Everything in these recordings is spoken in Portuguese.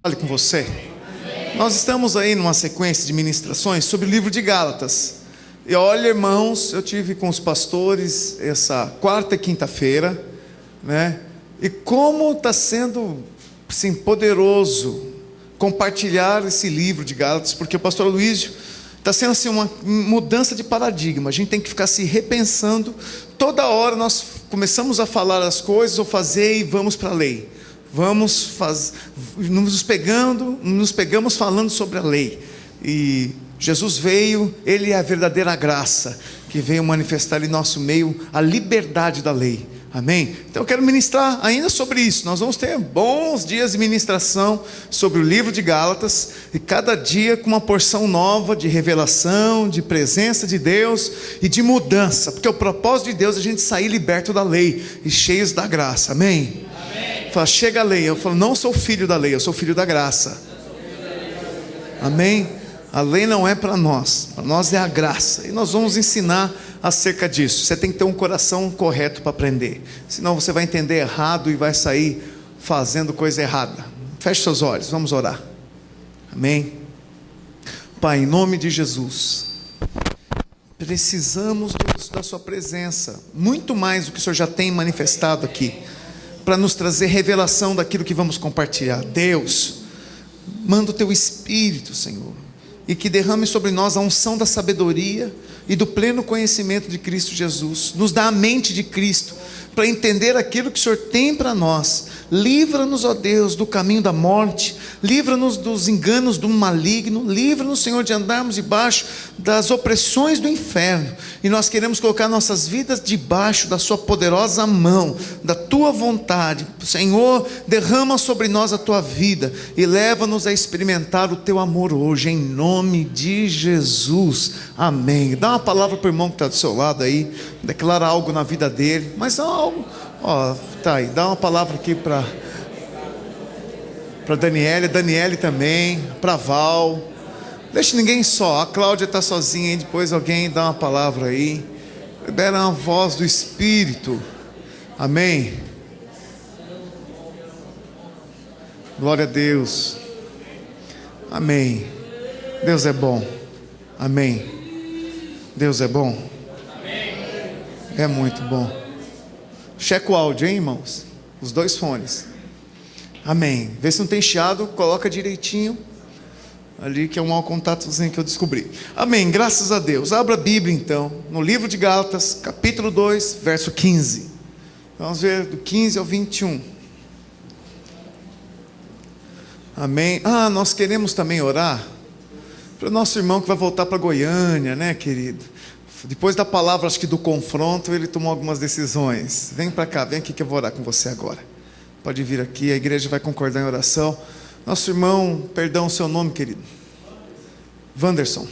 Fale com você. Nós estamos aí numa sequência de ministrações sobre o livro de Gálatas. E olha, irmãos, eu tive com os pastores essa quarta e quinta-feira, né? E como está sendo, assim, poderoso compartilhar esse livro de Gálatas, porque o pastor Luísio está sendo assim uma mudança de paradigma. A gente tem que ficar se repensando. Toda hora nós começamos a falar as coisas ou fazer e vamos para a lei. Nos pegamos falando sobre a lei. E Jesus veio, Ele é a verdadeira graça, que veio manifestar em nosso meio a liberdade da lei. Amém? Então eu quero ministrar ainda sobre isso. Nós vamos ter bons dias de ministração sobre o livro de Gálatas, e cada dia com uma porção nova de revelação, de presença de Deus e de mudança, porque o propósito de Deus é a gente sair liberto da lei e cheios da graça. Amém? Amém. Fala, chega a lei. Eu falo, não sou filho da lei, eu sou filho da graça. Amém? A lei não é para nós é a graça, e nós vamos ensinar acerca disso. Você tem que ter um coração correto para aprender, senão você vai entender errado e vai sair fazendo coisa errada. Feche seus olhos, vamos orar. Amém? Pai, em nome de Jesus, precisamos da sua presença, muito mais do que o Senhor já tem manifestado aqui, para nos trazer revelação daquilo que vamos compartilhar. Deus, manda o teu Espírito, Senhor, e que derrame sobre nós a unção da sabedoria e do pleno conhecimento de Cristo Jesus. Nos dá a mente de Cristo, para entender aquilo que o Senhor tem para nós. Livra-nos, ó Deus, do caminho da morte, livra-nos dos enganos do maligno, livra-nos, Senhor, de andarmos debaixo das opressões do inferno, e nós queremos colocar nossas vidas debaixo da sua poderosa mão, da tua vontade. Senhor, derrama sobre nós a tua vida, e leva-nos a experimentar o teu amor hoje, em nome de Jesus, amém. Dá uma palavra para o irmão que está do seu lado aí, declara algo na vida dele, mas não algo, tá aí, dá uma palavra aqui para Daniele também, para Val. Deixa ninguém só, a Cláudia está sozinha aí, depois alguém dá uma palavra aí, libera uma voz do Espírito, amém. Glória a Deus, amém. Deus é bom, amém. Deus é bom, é muito bom. Checa o áudio, hein, irmãos? Os dois fones. Amém. Vê se não tem chiado, coloca direitinho ali, que é um mau contatozinho que eu descobri. Amém, graças a Deus. Abra a Bíblia então, no livro de Gálatas, capítulo 2, verso 15. Vamos ver do 15 ao 21. Amém. Nós queremos também orar para o nosso irmão que vai voltar para Goiânia, né, querido? Depois da palavra, acho que do confronto, ele tomou algumas decisões. Vem para cá, vem aqui que eu vou orar com você agora. Pode vir aqui, a igreja vai concordar em oração. Nosso irmão, perdão o seu nome, querido, Wanderson.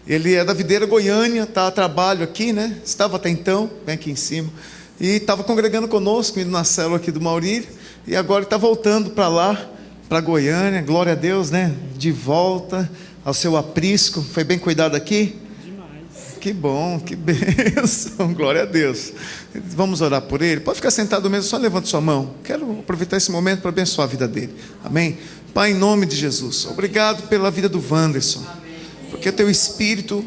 Ele é da Videira, Goiânia, está a trabalho aqui, né? Estava até então, vem aqui em cima. E estava congregando conosco, indo na célula aqui do Maurílio. E agora está voltando para lá, para Goiânia. Glória a Deus, né? De volta ao seu aprisco. Foi bem cuidado aqui? Que bom, que bênção, glória a Deus. Vamos orar por ele. Pode ficar sentado mesmo, só levante sua mão. Quero aproveitar esse momento para abençoar a vida dele. Amém? Pai, em nome de Jesus, obrigado pela vida do Wanderson, porque o teu Espírito,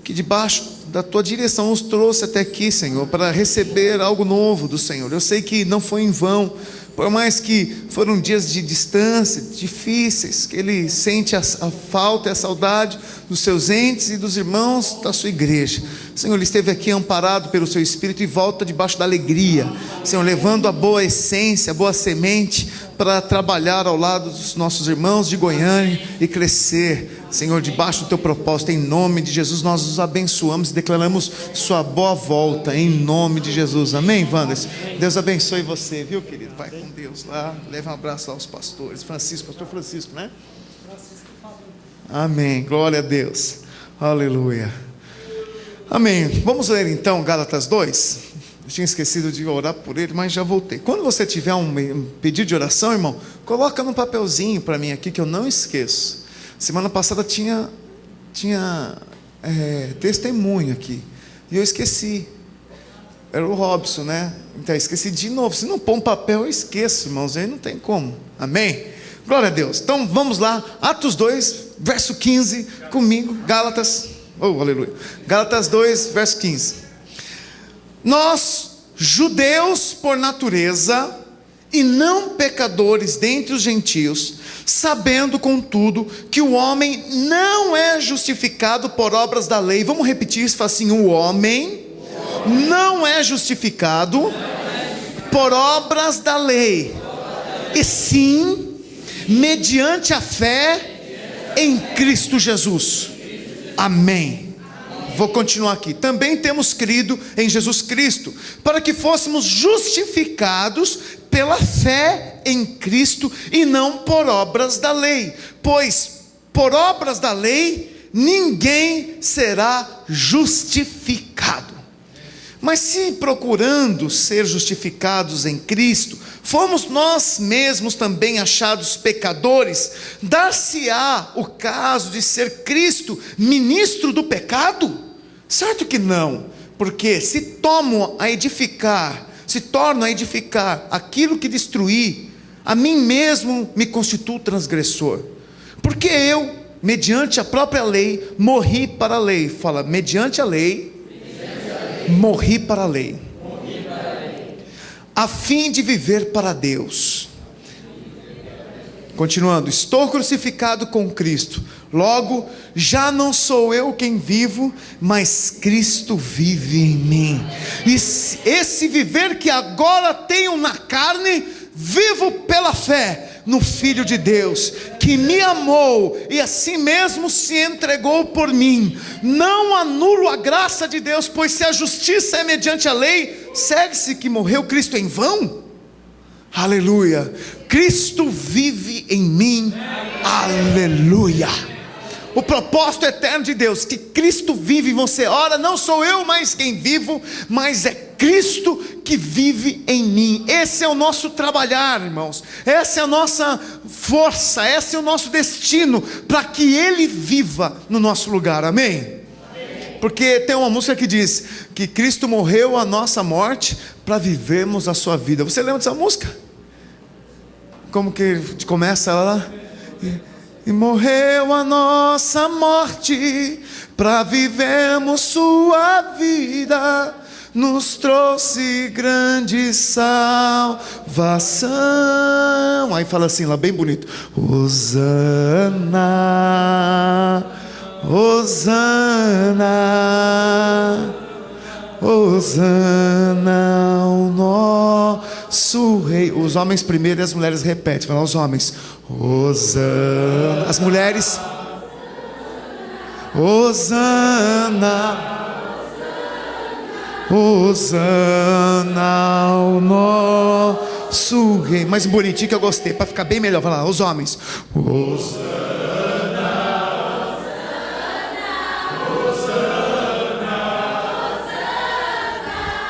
que debaixo da tua direção nos trouxe até aqui, Senhor, para receber algo novo do Senhor. Eu sei que não foi em vão, por mais que foram dias de distância, difíceis, que ele sente a falta e a saudade dos seus entes e dos irmãos da sua igreja. Senhor, ele esteve aqui amparado pelo seu Espírito e volta debaixo da alegria, Senhor, levando a boa essência, a boa semente, para trabalhar ao lado dos nossos irmãos de Goiânia e crescer, Senhor, debaixo do teu propósito. Em nome de Jesus nós os abençoamos e declaramos sua boa volta, em nome de Jesus, amém, Wanderson? Deus abençoe você, viu, querido? Vai com Deus lá, leva um abraço aos pastores, pastor Francisco, né? Amém, glória a Deus, aleluia, amém. Vamos ler então Gálatas 2. Eu tinha esquecido de orar por ele, mas já voltei. Quando você tiver um pedido de oração, irmão, coloca num papelzinho para mim aqui, que eu não esqueço. Semana passada tinha testemunho aqui, e eu esqueci. Era o Robson, né? Então esqueci de novo. Se não pôr um papel, eu esqueço, irmãos, aí não tem como, amém? Glória a Deus. Então vamos lá, Atos 2, verso 15, comigo, Gálatas, oh aleluia, Gálatas 2, verso 15. Nós, judeus por natureza, e não pecadores dentre os gentios, sabendo contudo que o homem não é justificado por obras da lei. Vamos repetir isso, fala assim: o homem não é justificado por obras da lei, e sim mediante a fé em Cristo Jesus. Amém. Vou continuar aqui. Também temos crido em Jesus Cristo, para que fôssemos justificados pela fé em Cristo, e não por obras da lei. Pois por obras da lei ninguém será justificado. Mas se procurando ser justificados em Cristo, fomos nós mesmos também achados pecadores, dar-se-á o caso de ser Cristo ministro do pecado? Certo que não, porque se torno a edificar aquilo que destruí, a mim mesmo me constituo transgressor. Porque eu, mediante a própria lei, morri para a lei. Fala, mediante a lei, morri para a lei, a fim de viver para Deus. Continuando, estou crucificado com Cristo, logo já não sou eu quem vivo, mas Cristo vive em mim. E esse viver que agora tenho na carne, vivo pela fé no Filho de Deus, que me amou e assim mesmo se entregou por mim. Não anulo a graça de Deus, pois se a justiça é mediante a lei, segue-se que morreu Cristo em vão? Aleluia, Cristo vive em mim. Aleluia. O propósito eterno de Deus, que Cristo vive em você. Ora, não sou eu mais quem vivo, mas é Cristo que vive em mim. Esse é o nosso trabalhar, irmãos. Essa é a nossa força, esse é o nosso destino, para que Ele viva no nosso lugar, amém? Porque tem uma música que diz que Cristo morreu a nossa morte para vivermos a sua vida. Você lembra dessa música? Como que começa ela lá? E morreu a nossa morte para vivermos sua vida, nos trouxe grande salvação. Aí fala assim lá, bem bonito: Hosana, Hosana, Hosana ao nosso Rei. Os homens primeiro e as mulheres repetem. Fala, os homens, Hosana. As mulheres, Hosana, Hosana ao nosso Rei. Mais bonitinho que eu gostei, para ficar bem melhor. Fala lá, os homens, Hosana.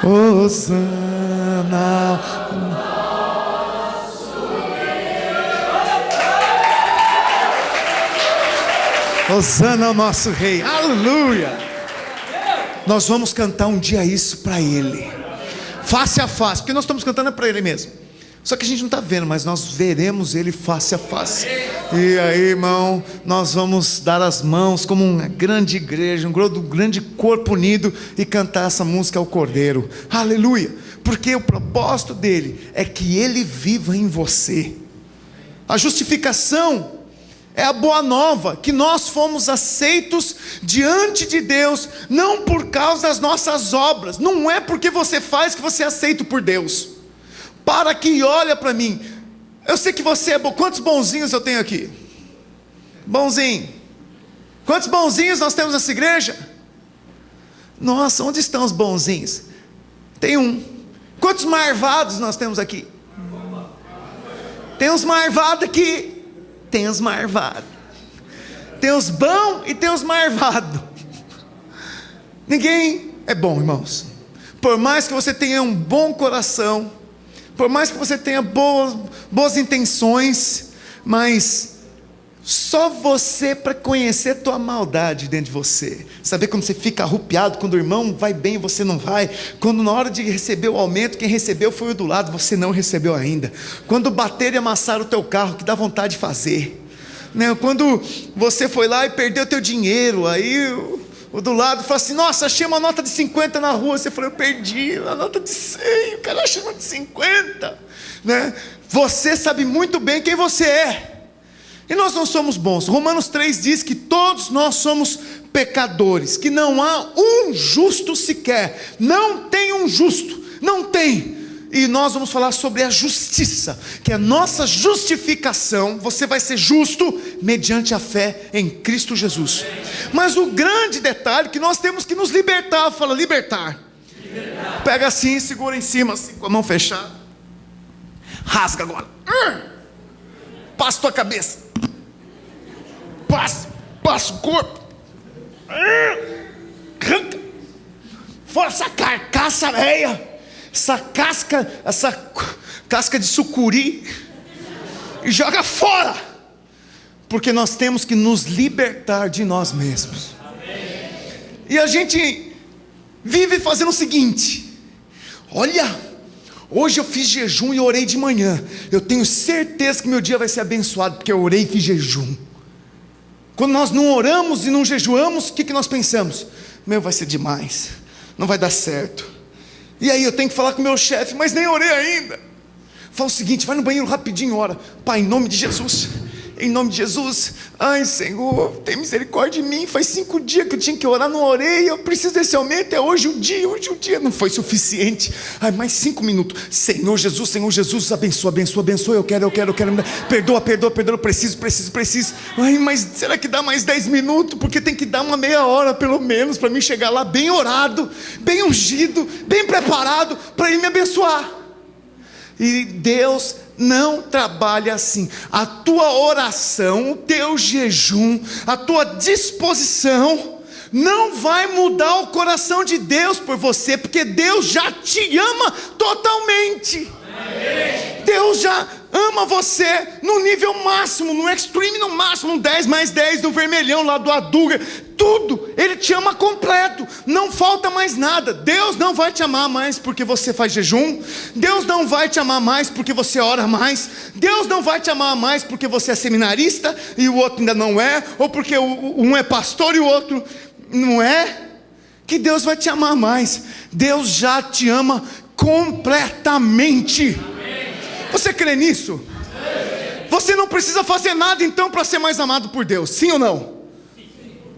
Hosana, Hosana ao nosso Rei, aleluia. Nós vamos cantar um dia isso para Ele, face a face, porque nós estamos cantando para Ele mesmo. Só que a gente não está vendo, mas nós veremos Ele face a face. E aí, irmão, nós vamos dar as mãos como uma grande igreja, um grande corpo unido, e cantar essa música ao Cordeiro, aleluia. Porque o propósito dele é que Ele viva em você. A justificação é a boa nova, que nós fomos aceitos diante de Deus, não por causa das nossas obras. Não é porque você faz que você é aceito por Deus. Para aqui e olha para mim. Eu sei que você é bom. Quantos bonzinhos eu tenho aqui? Bonzinho. Quantos bonzinhos nós temos nessa igreja? Nossa, onde estão os bonzinhos? Tem um. Quantos marvados nós temos aqui? Tem uns marvados aqui. Tem os marvados. Tem os bons e tem os marvados. Ninguém é bom, irmãos. Por mais que você tenha um bom coração, por mais que você tenha boas intenções, mas Só você para conhecer tua maldade dentro de você. Saber quando você fica arrupiado, quando o irmão vai bem e você não vai. Quando na hora de receber o aumento, quem recebeu foi o do lado, você não recebeu ainda. Quando bater e amassar o teu carro, que dá vontade de fazer, né? Quando você foi lá e perdeu o teu dinheiro, aí o do lado fala assim: nossa, achei uma nota de 50 na rua. Você falou: eu perdi a nota de 100, o cara achou uma de 50, né? Você sabe muito bem quem você é. E nós não somos bons. Romanos 3 diz que todos nós somos pecadores, que não há um justo sequer. Não tem um justo, não tem. E nós vamos falar sobre a justiça, que é a nossa justificação. Você vai ser justo mediante a fé em Cristo Jesus. Mas o grande detalhe é que nós temos que nos libertar. Fala, libertar. Pega assim, segura em cima, assim, com a mão fechada. Rasga agora. Passa a tua cabeça. Passa o corpo. Arranca. Fora essa carcaça velha. Essa casca de sucuri. E joga fora. Porque nós temos que nos libertar de nós mesmos. Amém. E a gente vive fazendo o seguinte: olha, hoje eu fiz jejum e orei de manhã. Eu tenho certeza que meu dia vai ser abençoado, porque eu orei e fiz jejum. Quando nós não oramos e não jejuamos, o que nós pensamos? Meu, vai ser demais, não vai dar certo. E aí eu tenho que falar com o meu chefe: mas nem orei ainda. Fala o seguinte: vai no banheiro rapidinho, ora. Pai, em nome de Jesus, em nome de Jesus, ai Senhor, tem misericórdia de mim, faz 5 dias que eu tinha que orar, não orei, eu preciso desse aumento, é hoje o dia não foi suficiente, ai, mais 5 minutos, Senhor Jesus, abençoa, eu quero, perdoa, eu preciso, ai, mas será que dá mais 10 minutos, porque tem que dar uma meia hora pelo menos, para mim chegar lá bem orado, bem ungido, bem preparado, para Ele me abençoar. E Deus não trabalha assim. A tua oração, o teu jejum, a tua disposição não vai mudar o coração de Deus por você, porque Deus já te ama totalmente. Amém. Deus já ama você no nível máximo, no extreme, no máximo, no 10 mais 10 do vermelhão lá do Aduga, tudo, Ele te ama completo, não falta mais nada. Deus não vai te amar mais porque você faz jejum, Deus não vai te amar mais porque você ora mais, Deus não vai te amar mais porque você é seminarista e o outro ainda não é, ou porque um é pastor e o outro não é, que Deus vai te amar mais. Deus já te ama completamente. Você crê nisso? Você não precisa fazer nada então para ser mais amado por Deus, sim ou não?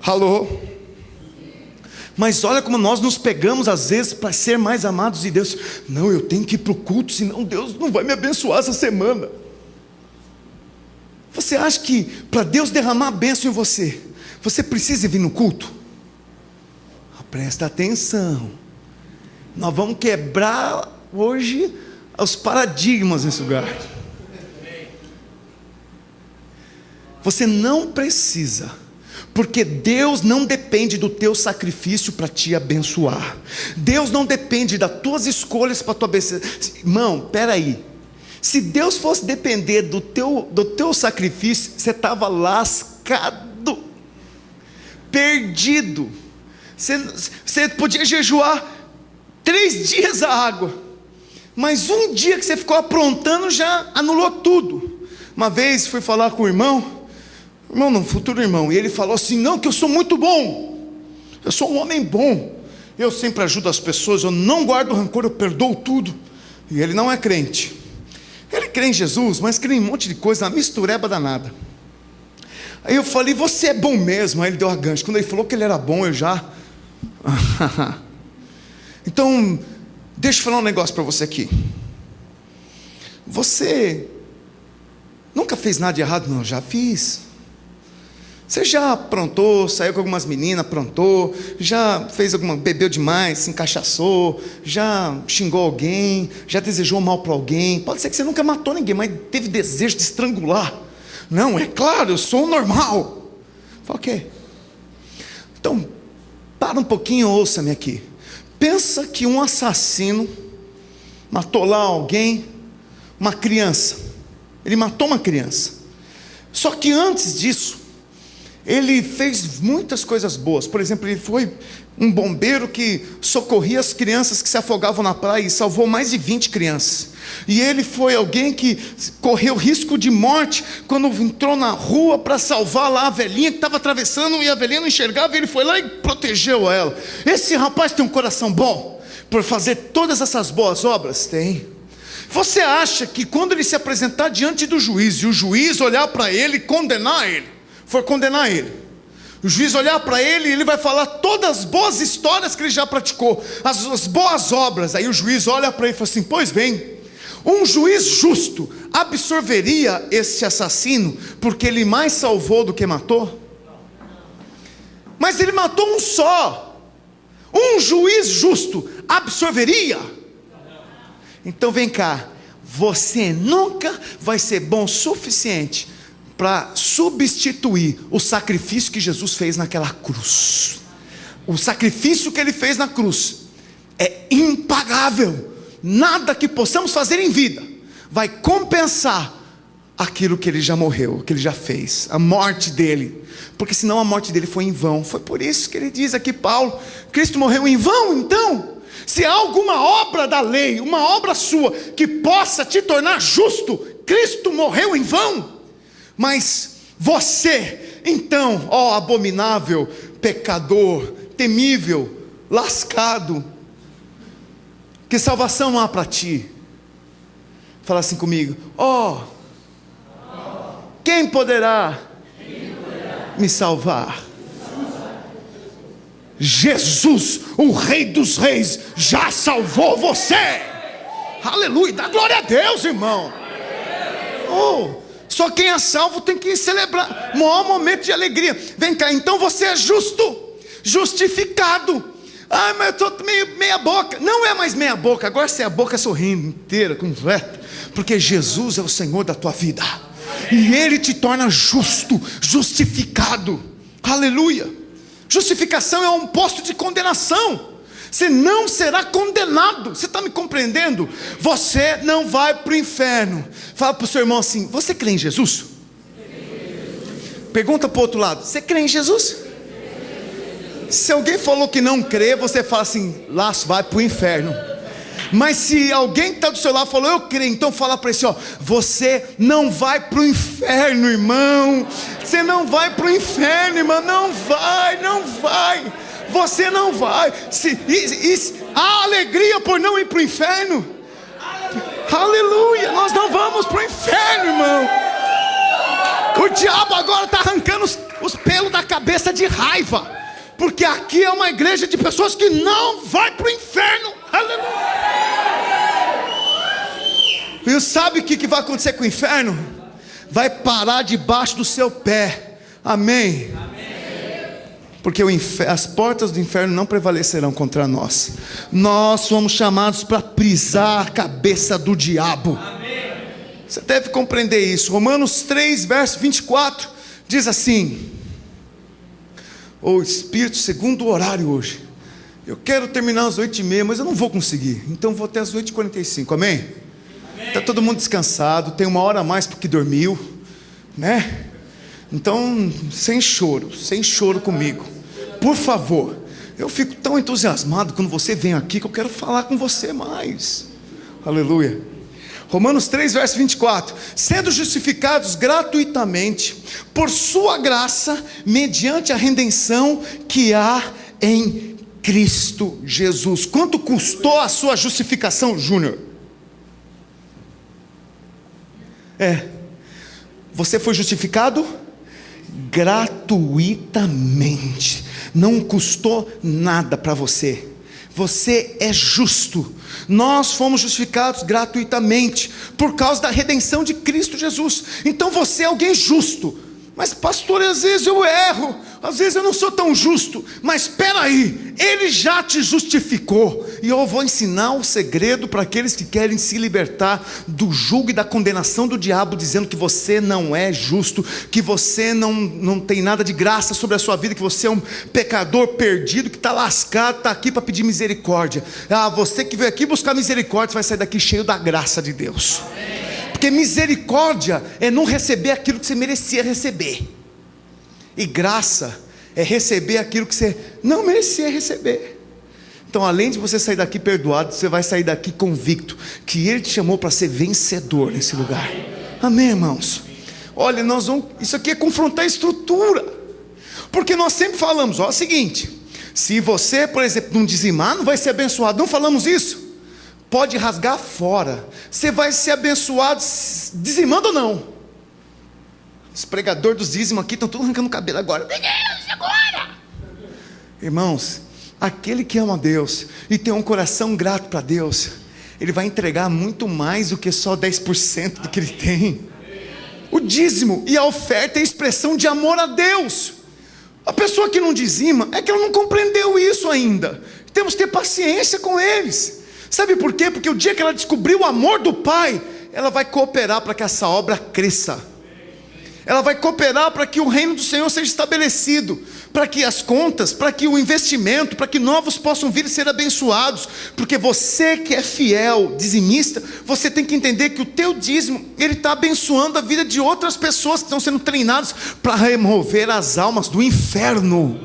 Alô? Mas olha como nós nos pegamos às vezes para ser mais amados de Deus. Não, eu tenho que ir para o culto, senão Deus não vai me abençoar essa semana. Você acha que para Deus derramar a bênção em você, você precisa vir no culto? Presta atenção, nós vamos quebrar hoje os paradigmas nesse lugar. Você não precisa, porque Deus não depende do teu sacrifício para te abençoar. Deus não depende das tuas escolhas para te abençoar. Irmão, peraí, se Deus fosse depender do teu sacrifício, você estava lascado, perdido. Você podia jejuar 3 dias a água, mas um dia que você ficou aprontando já anulou tudo. Uma vez fui falar com o irmão não, futuro irmão, e ele falou assim: não, que eu sou muito bom, eu sou um homem bom, eu sempre ajudo as pessoas, eu não guardo rancor, eu perdoo tudo. E ele não é crente, ele crê em Jesus, mas crê em um monte de coisa, uma mistureba danada. Aí eu falei: você é bom mesmo? Aí ele deu a gancho. Quando ele falou que ele era bom, eu já então, deixa eu falar um negócio para você aqui. Você nunca fez nada de errado? Não, já fiz. Você já aprontou, saiu com algumas meninas, aprontou, já fez bebeu demais, se encachaçou, já xingou alguém, já desejou mal para alguém. Pode ser que você nunca matou ninguém, mas teve desejo de estrangular. Não, é claro, eu sou normal. Fala o quê? Então, para um pouquinho, ouça-me aqui. Pensa que um assassino matou lá alguém, uma criança. Ele matou uma criança. Só que antes disso, ele fez muitas coisas boas. Por exemplo, ele foi um bombeiro que socorria as crianças que se afogavam na praia e salvou mais de 20 crianças. E ele foi alguém que correu risco de morte quando entrou na rua para salvar lá a velhinha que estava atravessando e a velhinha não enxergava, e ele foi lá e protegeu ela. Esse rapaz tem um coração bom por fazer todas essas boas obras? Tem. Você acha que quando ele se apresentar diante do juiz e o juiz olhar para ele e condenar ele, for condenar ele, o juiz olhar para ele e ele vai falar todas as boas histórias que ele já praticou, as boas obras, aí o juiz olha para ele e fala assim: pois bem, um juiz justo absorveria esse assassino porque ele mais salvou do que matou? Mas ele matou um só. Um juiz justo absorveria? Então vem cá, você nunca vai ser bom o suficiente para substituir o sacrifício que Jesus fez naquela cruz. O sacrifício que ele fez na cruz é impagável. Nada que possamos fazer em vida vai compensar aquilo que ele já morreu, que ele já fez, a morte dele, porque senão a morte dele foi em vão. Foi por isso que ele diz aqui, Paulo: Cristo morreu em vão. Então, se há alguma obra da lei, uma obra sua, que possa te tornar justo, Cristo morreu em vão. Mas você, então, ó abominável, pecador, temível, lascado, que salvação não há para ti? Fala assim comigo: quem poderá me salvar? Jesus, o Rei dos Reis, já salvou você. Aleluia, dá glória a Deus, irmão. Só quem é salvo tem que celebrar, maior momento de alegria. Vem cá, então você é justo, justificado. Mas eu estou meia boca. Não é mais meia boca, agora você é a boca sorrindo, inteira, completa, porque Jesus é o Senhor da tua vida, e Ele te torna justo, justificado. Aleluia. Justificação é um posto de condenação. Você não será condenado. Você está me compreendendo? Você não vai para o inferno. Fala para o seu irmão assim: você crê em Jesus? Pergunta para o outro lado: você crê em Jesus? Se alguém falou que não crê, você fala assim: laço, vai para o inferno. Mas se alguém que está do seu lado falou: eu creio, então fala para ele: você não vai para o inferno, irmão. Você não vai para o inferno, irmão. Não vai, não vai. Você não vai. Há alegria por não ir para o inferno. Aleluia. Nós não vamos para o inferno, irmão. O diabo agora está arrancando os pelos da cabeça de raiva, porque aqui é uma igreja de pessoas que não vai para o inferno. Aleluia. E sabe o que vai acontecer com o inferno? Vai parar debaixo do seu pé. Amém? Porque as portas do inferno não prevalecerão contra nós. Nós fomos chamados para prisar a cabeça do diabo. Você deve compreender isso. Romanos 3, verso 24 diz assim: o Espírito, segundo o horário hoje, eu quero terminar às 8h30, mas eu não vou conseguir, então vou até às 8h45, amém? Está todo mundo descansado, tem 1 hora a mais porque dormiu, né? Então, sem choro comigo, por favor. Eu fico tão entusiasmado quando você vem aqui, que eu quero falar com você mais. Aleluia. Romanos 3, verso 24: sendo justificados gratuitamente por sua graça, mediante a redenção que há em Cristo Jesus. Quanto custou a sua justificação, Júnior? Você foi justificado gratuitamente, não custou nada para você. Você é justo. Nós fomos justificados gratuitamente por causa da redenção de Cristo Jesus. Então você é alguém justo. Mas pastor, às vezes eu erro, às vezes eu não sou tão justo. Mas espera aí, Ele já te justificou. E eu vou ensinar o segredo para aqueles que querem se libertar do jugo e da condenação do diabo, dizendo que você não é justo, que você não tem nada de graça sobre a sua vida, que você é um pecador perdido, que está lascado, está aqui para pedir misericórdia. Você que veio aqui buscar misericórdia, vai sair daqui cheio da graça de Deus. Porque misericórdia é não receber aquilo que você merecia receber, e graça é receber aquilo que você não merecia receber. Então, além de você sair daqui perdoado, você vai sair daqui convicto que Ele te chamou para ser vencedor nesse lugar. Amém, irmãos? Olha, isso aqui é confrontar a estrutura, porque nós sempre falamos, ó, é o seguinte: se você, por exemplo, não dizimar, não vai ser abençoado. Não falamos isso? Pode rasgar fora, você vai ser abençoado dizimando ou não. Os pregadores dos dízimos aqui estão todos arrancando o cabelo agora. Irmãos, aquele que ama a Deus e tem um coração grato para Deus, ele vai entregar muito mais do que só 10% do que ele tem. O dízimo e a oferta é expressão de amor a Deus. A pessoa que não dizima é que ela não compreendeu isso ainda. Temos que ter paciência com eles. Sabe por quê? Porque o dia que ela descobrir o amor do Pai, ela vai cooperar para que essa obra cresça. Ela vai cooperar para que o reino do Senhor seja estabelecido, para que as contas, para que o investimento, para que novos possam vir e ser abençoados. Porque você que é fiel, dizimista, você tem que entender que o teu dízimo, ele está abençoando a vida de outras pessoas que estão sendo treinadas para remover as almas do inferno.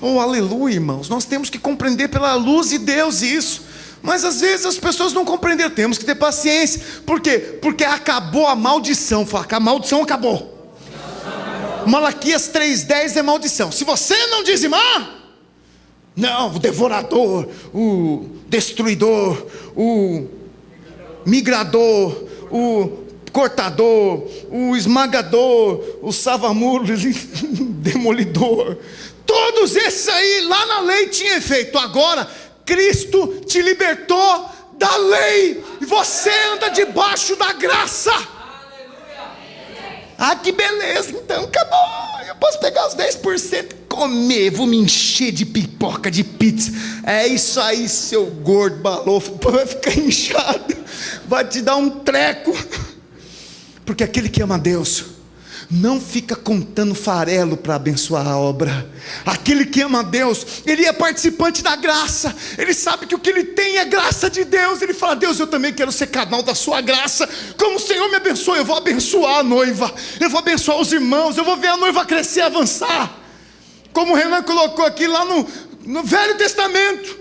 Oh, aleluia, irmãos. Nós temos que compreender pela luz de Deus isso. Mas às vezes as pessoas não compreenderam. Temos que ter paciência. Por quê? Porque acabou a maldição. Fala que a maldição acabou. Malaquias 3:10 é maldição. Se você não dizimar, não, o devorador, o destruidor, o migrador, o cortador, o esmagador, o savamuro, demolidor, todos esses aí lá na lei tinham efeito. Agora Cristo te libertou da lei, e você anda debaixo da graça. Ah, que beleza, então acabou. Eu posso pegar os 10% e comer, vou me encher de pipoca, de pizza. É isso aí, seu gordo balofo, vai ficar inchado, vai te dar um treco. Porque aquele que ama a Deus não fica contando farelo para abençoar a obra. Aquele que ama a Deus, ele é participante da graça. Ele sabe que o que ele tem é graça de Deus. Ele fala: Deus, eu também quero ser canal da sua graça. Como o Senhor me abençoa, eu vou abençoar a noiva, eu vou abençoar os irmãos, eu vou ver a noiva crescer e avançar. Como o Renan colocou aqui lá no Velho Testamento,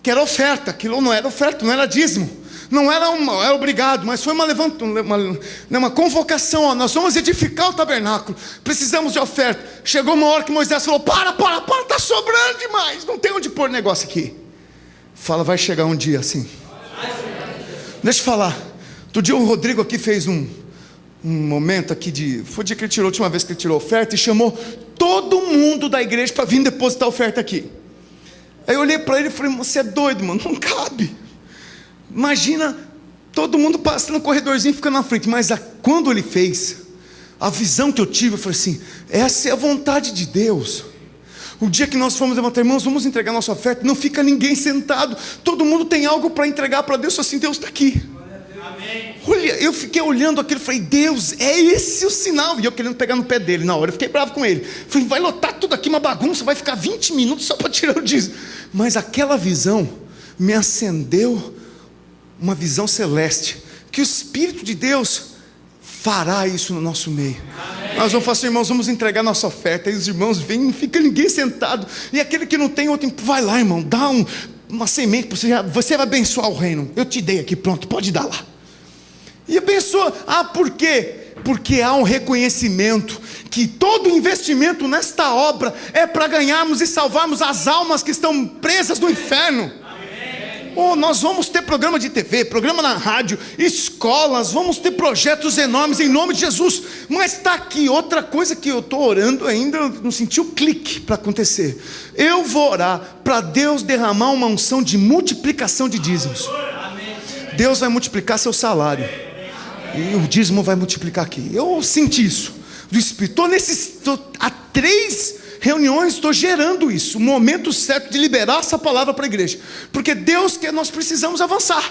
que era oferta. Aquilo não era oferta, não era dízimo, não era obrigado, mas foi uma convocação. Ó, nós vamos edificar o tabernáculo, precisamos de oferta. Chegou uma hora que Moisés falou: para, está sobrando demais, não tem onde pôr negócio aqui. Fala, vai chegar um dia assim. Deixa eu falar. Outro dia o Rodrigo aqui fez um momento aqui foi o dia que ele tirou, a última vez que ele tirou oferta, e chamou todo mundo da igreja para vir depositar a oferta aqui. Aí eu olhei para ele e falei: você é doido, mano, não cabe. Imagina todo mundo passando no corredorzinho, fica na frente. Mas quando ele fez, a visão que eu tive, eu falei assim: essa é a vontade de Deus. O dia que nós fomos levantar, irmãos, vamos entregar nossa oferta, não fica ninguém sentado, todo mundo tem algo para entregar para Deus. Assim, Deus está aqui. Amém. Olha, eu fiquei olhando aquilo e falei: Deus, é esse o sinal. E eu querendo pegar no pé dele na hora, eu fiquei bravo com ele. Falei: vai lotar tudo aqui, uma bagunça, vai ficar 20 minutos só para tirar o dízimo. Mas aquela visão me acendeu uma visão celeste, que o Espírito de Deus fará isso no nosso meio. Amém. Nós vamos falar assim: irmãos, vamos entregar nossa oferta. E os irmãos vêm, não fica ninguém sentado. E aquele que não tem outro, vai lá, irmão, dá uma semente, você vai abençoar o reino. Eu te dei aqui, pronto, pode dar lá. E abençoa. Por quê? Porque há um reconhecimento que todo investimento nesta obra é para ganharmos e salvarmos as almas que estão presas no inferno. Oh, nós vamos ter programa de TV, programa na rádio, escolas, vamos ter projetos enormes em nome de Jesus. Mas está aqui outra coisa que eu estou orando ainda, não senti o clique para acontecer. Eu vou orar para Deus derramar uma unção de multiplicação de dízimos. Deus vai multiplicar seu salário, e o dízimo vai multiplicar aqui. Eu senti isso do Espírito. Há 3 reuniões, estou gerando isso, o momento certo de liberar essa palavra para a igreja, porque Deus quer, nós precisamos avançar,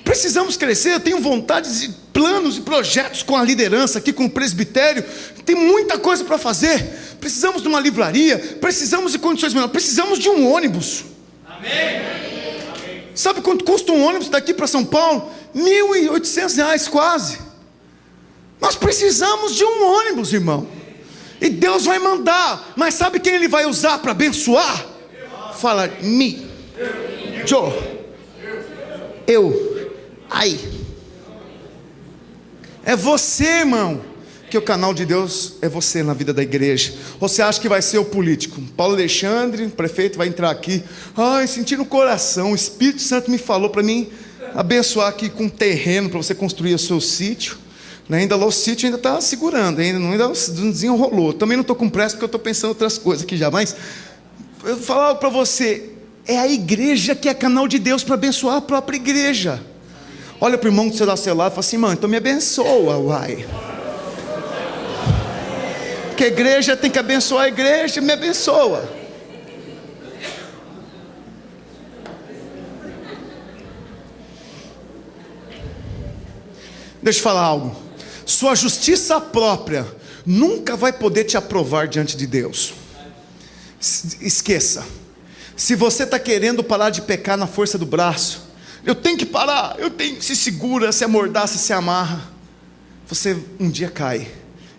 precisamos crescer. Eu tenho vontade de planos e projetos com a liderança aqui, com o presbitério, tem muita coisa para fazer. Precisamos de uma livraria, precisamos de condições melhores, precisamos de um ônibus. Amém. Sabe quanto custa um ônibus daqui para São Paulo? R$ 1.800 quase. Nós precisamos de um ônibus, irmão. E Deus vai mandar. Mas sabe quem Ele vai usar para abençoar? Fala, aí. É você, irmão. Que o canal de Deus é você na vida da igreja. Ou você acha que vai ser o político? Paulo Alexandre, prefeito, vai entrar aqui. Ai, senti no coração, o Espírito Santo me falou para mim abençoar aqui com terreno para você construir o seu sítio. Ainda lá o sítio ainda está segurando, ainda não desenrolou. Também não estou com pressa porque eu estou pensando em outras coisas aqui já. Mas eu vou falar para você, é a igreja que é canal de Deus para abençoar a própria igreja. Olha para o irmão que você dá seu lado e fala assim, irmão, então me abençoa, uai. Que a igreja tem que abençoar a igreja, me abençoa. Deixa eu falar algo. Sua justiça própria nunca vai poder te aprovar diante de Deus. Esqueça. Se você está querendo parar de pecar na força do braço, eu tenho que parar, se segura, se amordaça, se amarra. Você um dia cai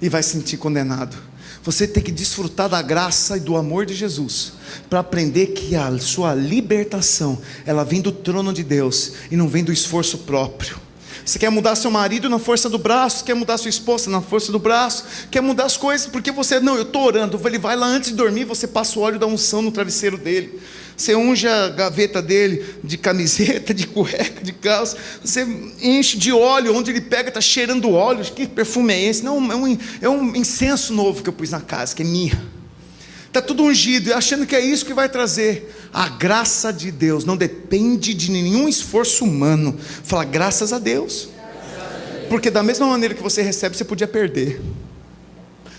e vai se sentir condenado. Você tem que desfrutar da graça e do amor de Jesus, para aprender que a sua libertação, ela vem do trono de Deus, e não vem do esforço próprio. Você quer mudar seu marido na força do braço, quer mudar sua esposa na força do braço, quer mudar as coisas, porque você, não, eu estou orando, ele vai lá antes de dormir, você passa o óleo da unção no travesseiro dele, você unge a gaveta dele, de camiseta, de cueca, de calça, você enche de óleo, onde ele pega está cheirando óleo, que perfume é esse? Não, é um incenso novo que eu pus na casa, que é mirra, está tudo ungido, achando que é isso que vai trazer. A graça de Deus não depende de nenhum esforço humano. Fala, graças a Deus. Porque da mesma maneira que você recebe, você podia perder.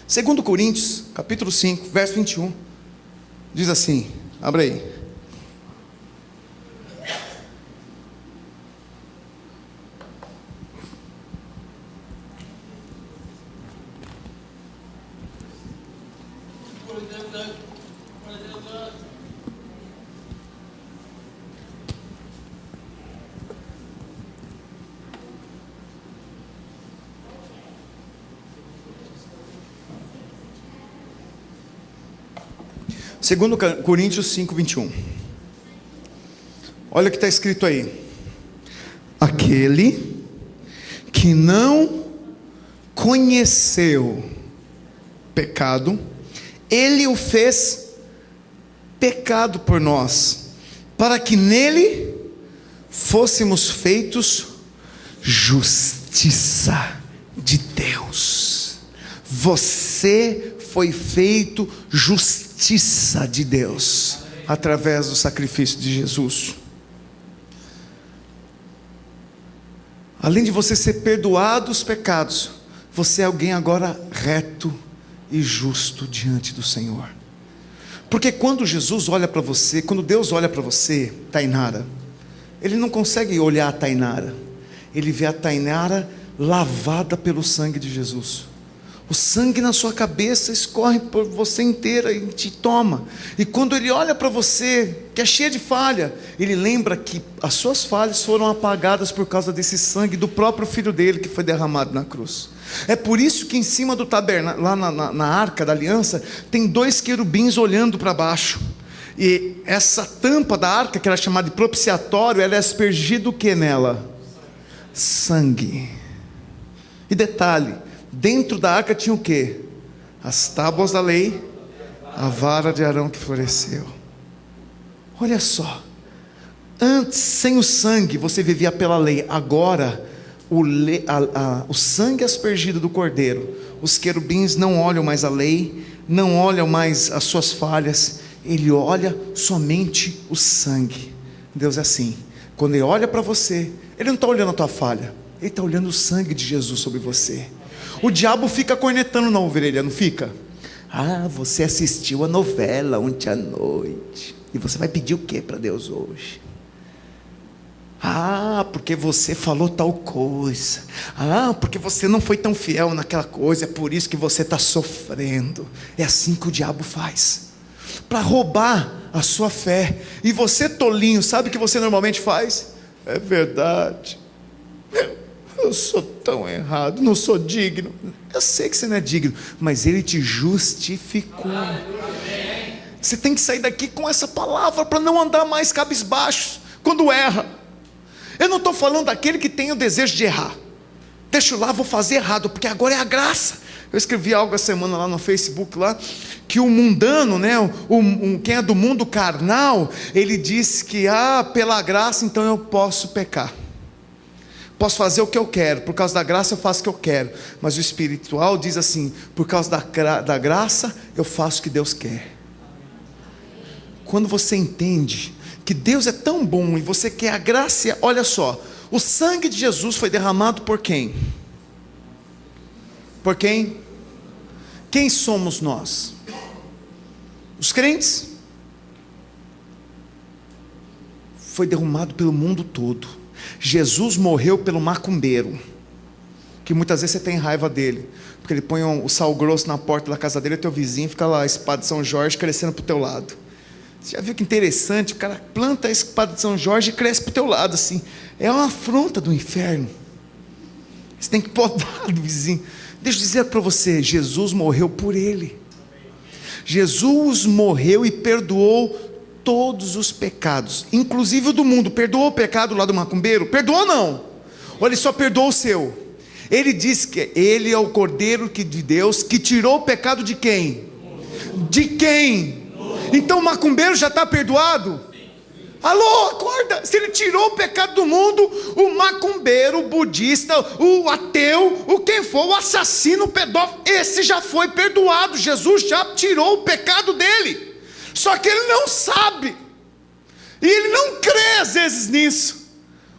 2 Coríntios, capítulo 5, verso 21, diz assim, abre aí. Segundo Coríntios 5, 21. Olha o que está escrito aí. Aquele que não conheceu pecado, Ele o fez pecado por nós, para que nele fôssemos feitos justiça de Deus. Você foi feito justiça de Deus através do sacrifício de Jesus. Além de você ser perdoado os pecados, você é alguém agora reto e justo diante do Senhor. Porque quando Jesus olha para você, quando Deus olha para você, Tainara, Ele não consegue olhar a Tainara, Ele vê a Tainara lavada pelo sangue de Jesus. O sangue na sua cabeça escorre por você inteira e te toma. E quando Ele olha para você, que é cheia de falha, Ele lembra que as suas falhas foram apagadas por causa desse sangue do próprio Filho dele que foi derramado na cruz. É por isso que em cima do tabernáculo, lá na arca da aliança, tem 2 querubins olhando para baixo. E essa tampa da arca, que era chamada de propiciatório, ela é aspergida o que nela? Sangue. E detalhe, dentro da arca tinha o que? As tábuas da lei, a vara de Arão que floresceu. Olha só, antes sem o sangue você vivia pela lei, agora o sangue aspergido do cordeiro, os querubins não olham mais a lei, não olham mais as suas falhas, ele olha somente o sangue. Deus é assim, quando Ele olha para você, Ele não está olhando a tua falha, Ele está olhando o sangue de Jesus sobre você. O diabo fica cornetando na orelha, não fica? Ah, você assistiu a novela ontem à noite, e você vai pedir o que para Deus hoje? Ah, porque você falou tal coisa. Ah, porque você não foi tão fiel naquela coisa, é por isso que você está sofrendo. É assim que o diabo faz, para roubar a sua fé. E você, tolinho, sabe o que você normalmente faz? É verdade, Eu sou tão errado, não sou digno. Eu sei que você não é digno, mas Ele te justificou. Você tem que sair daqui com essa palavra para não andar mais cabisbaixo quando erra. Eu não estou falando daquele que tem o desejo de errar. Deixa eu lá, vou fazer errado, porque agora é a graça. Eu escrevi algo essa semana lá no Facebook, lá, que o mundano, né, quem é do mundo carnal, ele diz que, pela graça, então eu posso pecar. Posso fazer o que eu quero, por causa da graça eu faço o que eu quero. Mas o espiritual diz assim: por causa da graça eu faço o que Deus quer. Quando você entende que Deus é tão bom e você quer a graça, olha só, o sangue de Jesus foi derramado por quem? Por quem? Quem somos nós? Os crentes? Foi derramado pelo mundo todo. Jesus morreu pelo macumbeiro, que muitas vezes você tem raiva dele, porque ele põe o sal grosso na porta da casa dele, e teu vizinho fica lá, a espada de São Jorge crescendo para o teu lado. Você já viu que interessante? O cara planta a espada de São Jorge e cresce para o teu lado assim. É uma afronta do inferno. Você tem que podar do vizinho. Deixa eu dizer para você, Jesus morreu por ele. Jesus morreu e perdoou todos os pecados, inclusive o do mundo. Perdoou o pecado lá do macumbeiro? Perdoou não? Ou ele só perdoou o seu? Ele diz que ele é o Cordeiro de Deus, que tirou o pecado de quem? De quem? Então o macumbeiro já está perdoado? Alô, acorda! Se ele tirou o pecado do mundo, o macumbeiro, o budista, o ateu, o quem for, o assassino, o pedófilo, esse já foi perdoado. Jesus já tirou o pecado dele. Só que ele não sabe, e ele não crê às vezes nisso.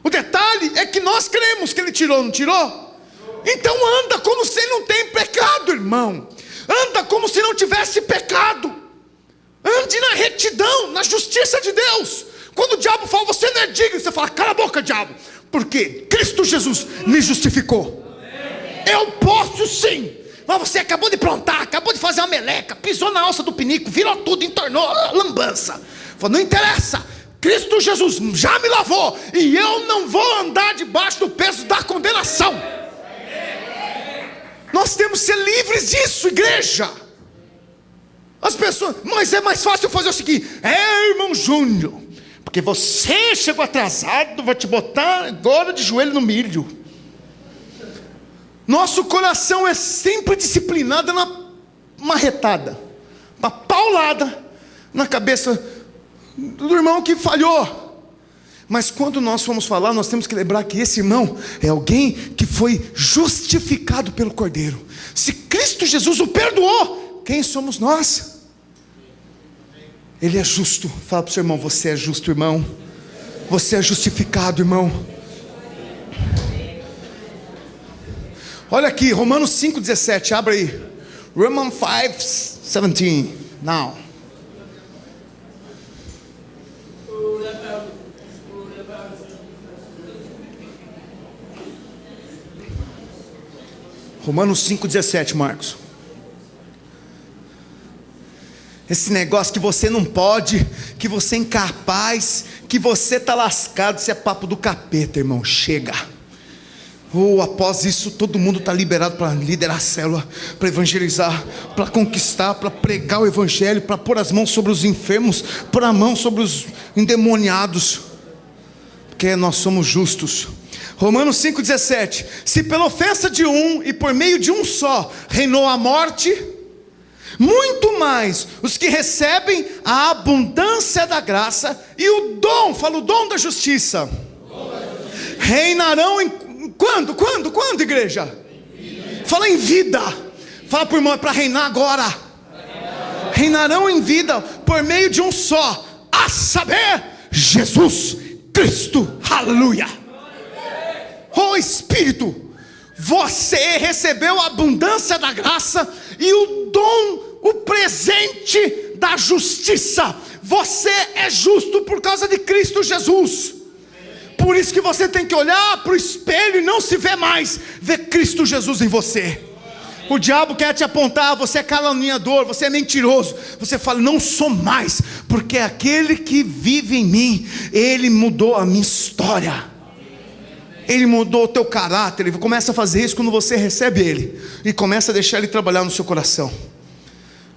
O detalhe é que nós cremos que ele tirou, não tirou? Então anda como se não tem pecado, irmão. Anda como se não tivesse pecado. Ande na retidão, na justiça de Deus. Quando o diabo fala, você não é digno, você fala, cala a boca, diabo, porque Cristo Jesus me justificou. Eu posso sim. Mas você acabou de plantar, acabou de fazer uma meleca, pisou na alça do pinico, virou tudo, entornou lambança. Falou, não interessa, Cristo Jesus já me lavou, e eu não vou andar debaixo do peso da condenação. Nós temos que ser livres disso, igreja. As pessoas, mas é mais fácil fazer o seguinte: irmão Júnior, porque você chegou atrasado, vou te botar agora de joelho no milho. Nosso coração é sempre disciplinado na marretada, uma paulada na cabeça do irmão que falhou. Mas quando nós formos falar, nós temos que lembrar que esse irmão é alguém que foi justificado pelo Cordeiro. Se Cristo Jesus o perdoou, quem somos nós? Ele é justo. Fala para o seu irmão, você é justo, irmão. Você é justificado, irmão. Olha aqui, Romanos 5,17, abre aí. Romans 5:17, now. Romanos 5,17, Marcos. Esse negócio que você não pode, que você é incapaz, que você está lascado, isso é papo do capeta, irmão, chega. Após isso, todo mundo está liberado para liderar a célula, para evangelizar, para conquistar, para pregar o evangelho, para pôr as mãos sobre os enfermos, pôr a mão sobre os endemoniados, porque nós somos justos. Romanos 5,17, se pela ofensa de um e por meio de um só reinou a morte, muito mais os que recebem a abundância da graça e o dom, fala o dom da justiça, reinarão em quando, igreja? Fala em vida. Fala para o irmão, é para reinar agora. Reinarão em vida por meio de um só, a saber, Jesus Cristo. Aleluia. Oh Espírito, você recebeu a abundância da graça e o dom, o presente da justiça. Você é justo por causa de Cristo Jesus. Por isso que você tem que olhar para o espelho e não se ver mais, ver Cristo Jesus em você. O diabo quer te apontar, você é caluniador, você é mentiroso. Você fala, não sou mais, porque aquele que vive em mim, ele mudou a minha história. Ele mudou o teu caráter. Ele começa a fazer isso quando você recebe Ele e começa a deixar Ele trabalhar no seu coração.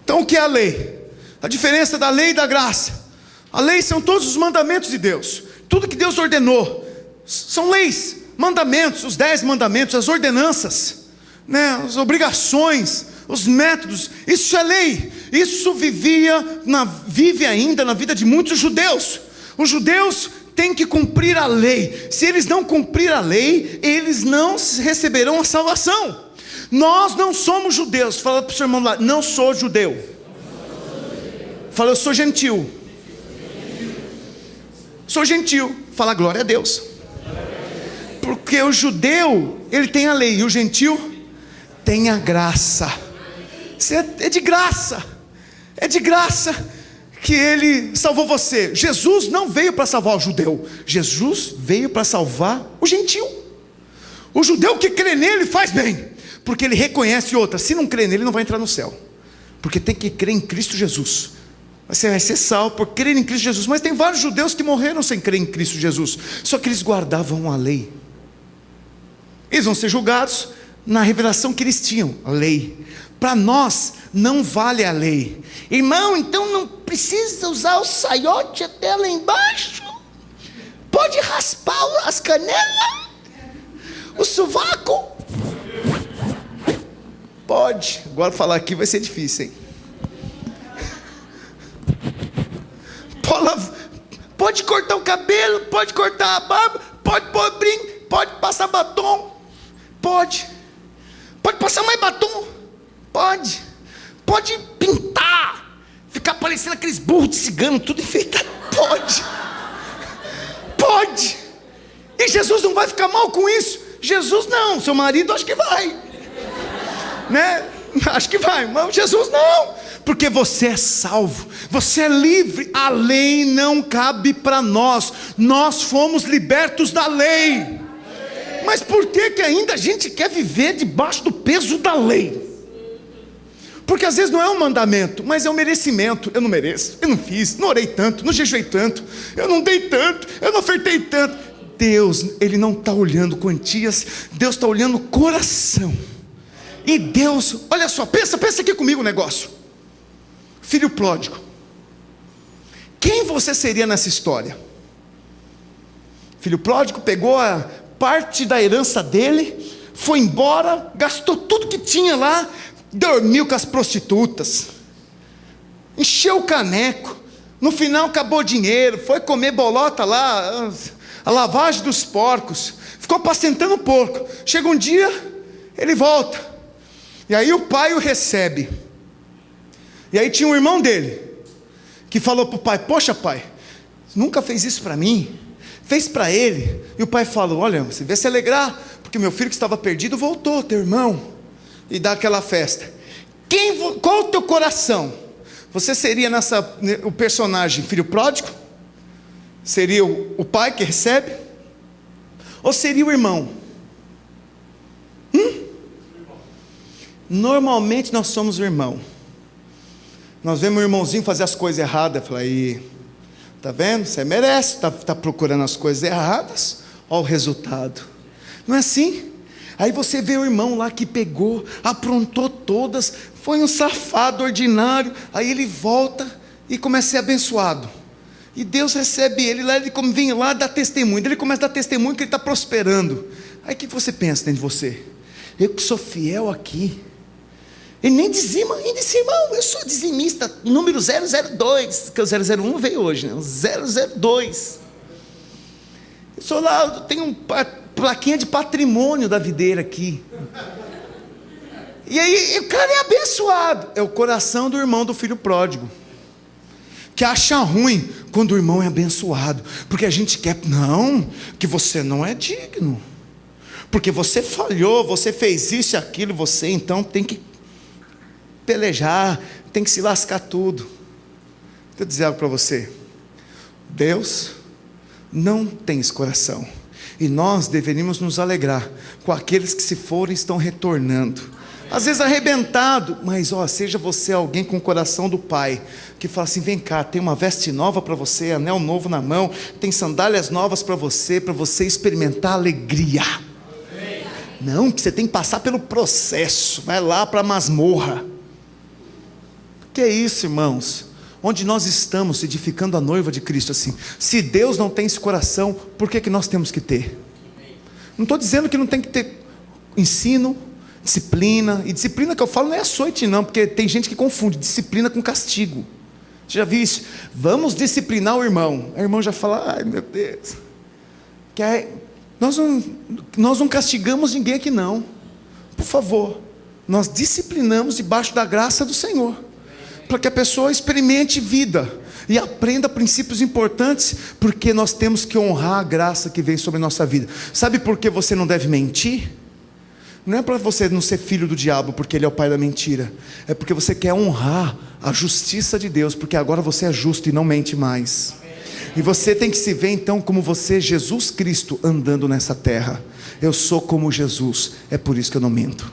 Então o que é a lei? A diferença da lei e da graça. A lei são todos os mandamentos de Deus. Tudo que Deus ordenou são leis, mandamentos, os 10 mandamentos, as ordenanças, né? As obrigações, os métodos. Isso é lei. Isso vive ainda na vida de muitos judeus. Os judeus têm que cumprir a lei. Se eles não cumprir a lei, eles não receberão a salvação. Nós não somos judeus. Fala para o seu irmão lá: não sou judeu. Fala: eu sou gentil. Sou gentil. Fala: glória a Deus. Porque o judeu, ele tem a lei, e o gentil tem a graça. É de graça. É de graça que Ele salvou você. Jesus não veio para salvar o judeu. Jesus veio para salvar o gentil. O judeu que crê nele faz bem, porque ele reconhece outra. Se não crê nele, não vai entrar no céu, porque tem que crer em Cristo Jesus. Você vai ser salvo por crer em Cristo Jesus. Mas tem vários judeus que morreram sem crer em Cristo Jesus, só que eles guardavam a lei. Eles vão ser julgados na revelação que eles tinham, a lei. Para nós não vale a lei. Irmão, então não precisa usar o saiote até lá embaixo? Pode raspar as canelas? O sovaco? Pode. Agora falar aqui vai ser difícil, hein? Pode cortar o cabelo, pode cortar a barba, pode pôr brinco, pode passar batom, pode passar mais batom, pode pintar, ficar parecendo aqueles burros de cigano, tudo enfeitado, pode, e Jesus não vai ficar mal com isso. Jesus não, seu marido acho que vai, né? Acho que vai, mas Jesus não, porque você é salvo, você é livre. A lei não cabe para nós. Nós fomos libertos da lei. Mas por que ainda a gente quer viver debaixo do peso da lei? Porque às vezes não é um mandamento, mas é um merecimento. Eu não mereço, eu não fiz, não orei tanto, não jejuei tanto, eu não dei tanto, eu não ofertei tanto. Deus, Ele não está olhando quantias, Deus está olhando o coração. E Deus, olha só, pensa aqui comigo o negócio. Filho pródigo. Quem você seria nessa história? Filho pródigo pegou a parte da herança dele, foi embora, gastou tudo que tinha lá, dormiu com as prostitutas, encheu o caneco, no final acabou o dinheiro, foi comer bolota lá, a lavagem dos porcos, ficou apacentando o porco. Chega um dia, ele volta. E aí o pai o recebe. E aí tinha um irmão dele, que falou para o pai: poxa pai, nunca fez isso para mim, fez para ele. E o pai falou: olha, você vai se alegrar, porque meu filho que estava perdido voltou, teu irmão. E dá aquela festa. Qual o teu coração? Você seria o personagem filho pródigo? Seria o pai que recebe? Ou seria o irmão? Normalmente nós somos o irmão. Nós vemos o irmãozinho fazer as coisas erradas, fala: aí, tá vendo? Você merece, tá procurando as coisas erradas, olha o resultado. Não é assim? Aí você vê o irmão lá que pegou, aprontou todas, foi um safado ordinário, aí ele volta e começa a ser abençoado. E Deus recebe ele lá, ele vem lá dá testemunho, ele começa a dar testemunho que ele está prosperando. Aí o que você pensa dentro de você? Eu que sou fiel aqui. Ele nem dizima ainda, disse: irmão, eu sou dizimista, número 002, que o 001 veio hoje, né? O 002. Eu sou lá, eu tenho uma plaquinha de patrimônio da videira aqui. E aí o cara é abençoado. É o coração do irmão do filho pródigo, que acha ruim quando o irmão é abençoado, porque a gente quer, não, que você não é digno, porque você falhou, você fez isso e aquilo, você então tem que pelejar, tem que se lascar tudo. Deixa eu dizer algo para você. Deus não tem esse coração, e nós deveríamos nos alegrar com aqueles que se forem estão retornando. às vezes arrebentado, mas seja você alguém com o coração do Pai, que fala assim: vem cá, tem uma veste nova para você, anel novo na mão, tem sandálias novas para você experimentar alegria. Não, que você tem que passar pelo processo, vai lá para a masmorra. Que é isso, irmãos? Onde nós estamos edificando a noiva de Cristo assim? Se Deus não tem esse coração, por que nós temos que ter? Não estou dizendo que não tem que ter ensino, disciplina, e disciplina que eu falo não é açoite não, porque tem gente que confunde disciplina com castigo. Você já viu isso? Vamos disciplinar o irmão. O irmão já fala: ai meu Deus, nós não castigamos ninguém aqui não, por favor, nós disciplinamos debaixo da graça do Senhor, para que a pessoa experimente vida e aprenda princípios importantes, porque nós temos que honrar a graça que vem sobre a nossa vida. Sabe por que você não deve mentir? Não é para você não ser filho do diabo, porque ele é o pai da mentira, é porque você quer honrar a justiça de Deus, porque agora você é justo e não mente mais. E você tem que se ver então como você, Jesus Cristo, andando nessa terra. Eu sou como Jesus, é por isso que eu não minto.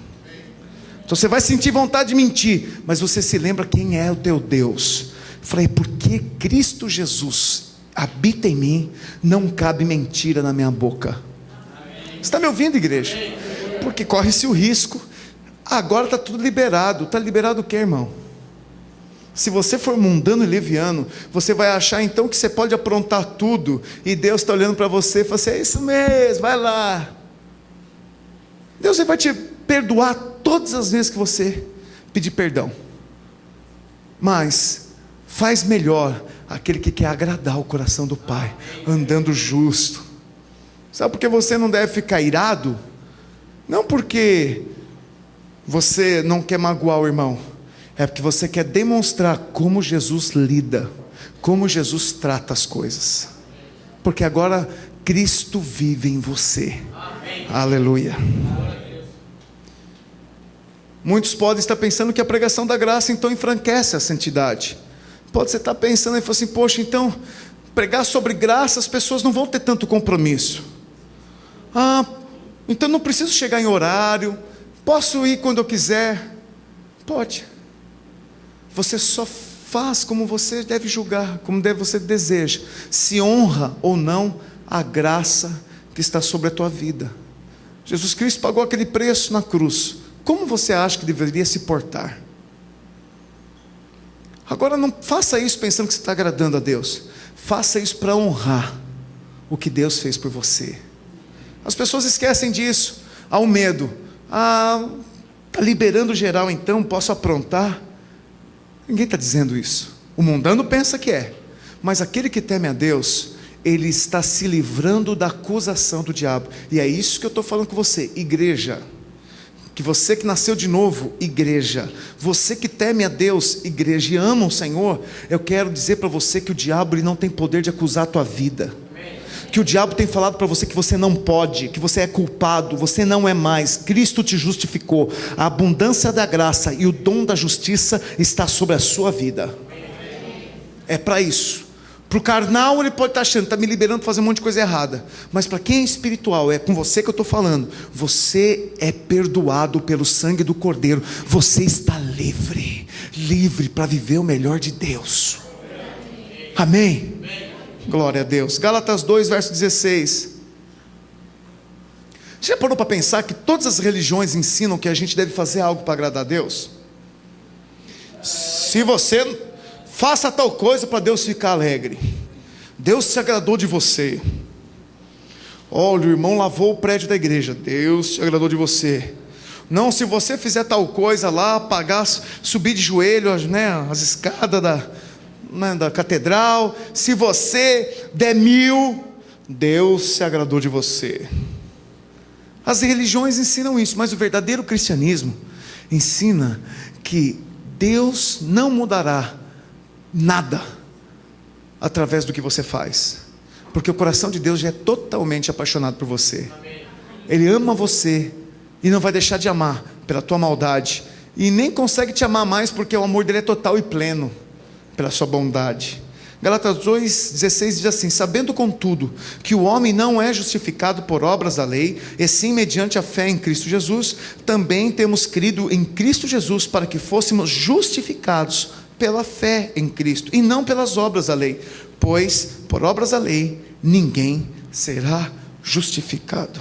Então você vai sentir vontade de mentir, mas você se lembra quem é o teu Deus. Eu falei: porque Cristo Jesus habita em mim, não cabe mentira na minha boca. Você está me ouvindo, igreja? Porque corre-se o risco. Agora está tudo liberado. Está liberado o que, irmão? Se você for mundano e leviano, você vai achar então que você pode aprontar tudo, e Deus está olhando para você e fala assim: é isso mesmo, vai lá. Deus vai te perdoar todas as vezes que você pedir perdão, mas faz melhor aquele que quer agradar o coração do Pai, andando justo. Sabe por que você não deve ficar irado? Não porque você não quer magoar o irmão, é porque você quer demonstrar como Jesus lida, como Jesus trata as coisas, porque agora Cristo vive em você. Amém. Aleluia. Muitos podem estar pensando que a pregação da graça então enfraquece a santidade. Pode você estar pensando e falar assim: poxa, então pregar sobre graça, as pessoas não vão ter tanto compromisso. Então não preciso chegar em horário, posso ir quando eu quiser. Pode. Você só faz como você deve julgar, como você deseja, se honra ou não a graça que está sobre a tua vida. Jesus Cristo pagou aquele preço na cruz. Como você acha que deveria se portar? Agora não faça isso pensando que você está agradando a Deus. Faça isso para honrar o que Deus fez por você. As pessoas esquecem disso. Há um medo. Está liberando geral, então posso aprontar? Ninguém está dizendo isso. O mundano pensa que é, mas aquele que teme a Deus, ele está se livrando da acusação do diabo. E é isso que eu estou falando com você, igreja. Que você que nasceu de novo, igreja, você que teme a Deus, igreja, e ama o Senhor, eu quero dizer para você que o diabo ele não tem poder de acusar a tua vida. Que o diabo tem falado para você que você não pode, que você é culpado, você não é mais, Cristo te justificou, a abundância da graça e o dom da justiça está sobre a sua vida. É para isso. Para o carnal ele pode estar achando, está me liberando para fazer um monte de coisa errada, mas para quem é espiritual, é com você que eu estou falando, você é perdoado pelo sangue do Cordeiro, você está livre, livre para viver o melhor de Deus. Amém? Glória a Deus. Gálatas 2, verso 16. Você já parou para pensar que todas as religiões ensinam que a gente deve fazer algo para agradar a Deus? Se você faça tal coisa para Deus ficar alegre, Deus se agradou de você. Olha, o irmão lavou o prédio da igreja, Deus se agradou de você. Não, se você fizer tal coisa lá, pagar, subir de joelho, né, as escadas da catedral, se você der 1000, Deus se agradou de você. As religiões ensinam isso, mas o verdadeiro cristianismo ensina que Deus não mudará nada através do que você faz, porque o coração de Deus já é totalmente apaixonado por você. Ele ama você e não vai deixar de amar pela tua maldade, e nem consegue te amar mais porque o amor dele é total e pleno pela sua bondade. Gálatas 2,16 diz assim: sabendo contudo que o homem não é justificado por obras da lei, e sim mediante a fé em Cristo Jesus, também temos crido em Cristo Jesus para que fôssemos justificados pela fé em Cristo, e não pelas obras da lei, pois por obras da lei ninguém será justificado.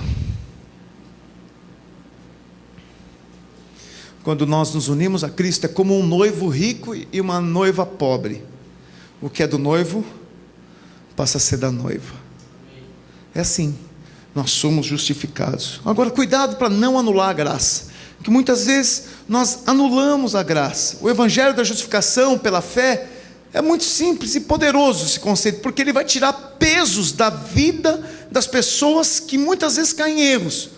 Quando nós nos unimos a Cristo, é como um noivo rico e uma noiva pobre. O que é do noivo passa a ser da noiva. É assim, nós somos justificados. Agora, cuidado para não anular a graça, que muitas vezes nós anulamos a graça. O evangelho da justificação pela fé é muito simples e poderoso esse conceito, porque ele vai tirar pesos da vida das pessoas que muitas vezes caem em erros.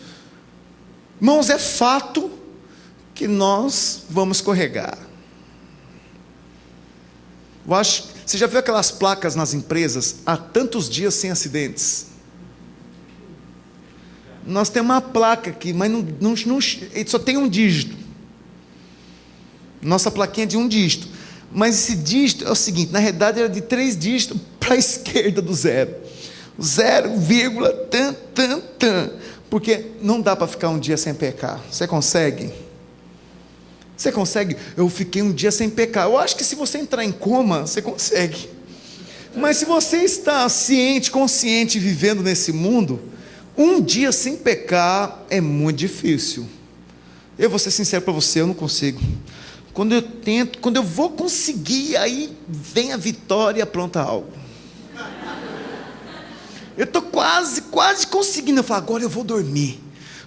Irmãos, é fato que nós vamos escorregar. Eu acho, você já viu aquelas placas nas empresas, há tantos dias sem acidentes? Nós temos uma placa aqui, mas só tem um dígito. Nossa plaquinha é de um dígito, mas esse dígito é o seguinte: na realidade era de 3 dígitos para a esquerda do zero, 0, porque não dá para ficar um dia sem pecar. Você consegue? Você consegue? Eu fiquei um dia sem pecar. Eu acho que se você entrar em coma, você consegue. Mas se você está ciente, consciente, vivendo nesse mundo, um dia sem pecar é muito difícil. Eu vou ser sincero para você, eu não consigo. Quando eu tento, quando eu vou conseguir, aí vem a vitória e apronta algo. Eu estou quase conseguindo. Eu falo, agora eu vou dormir.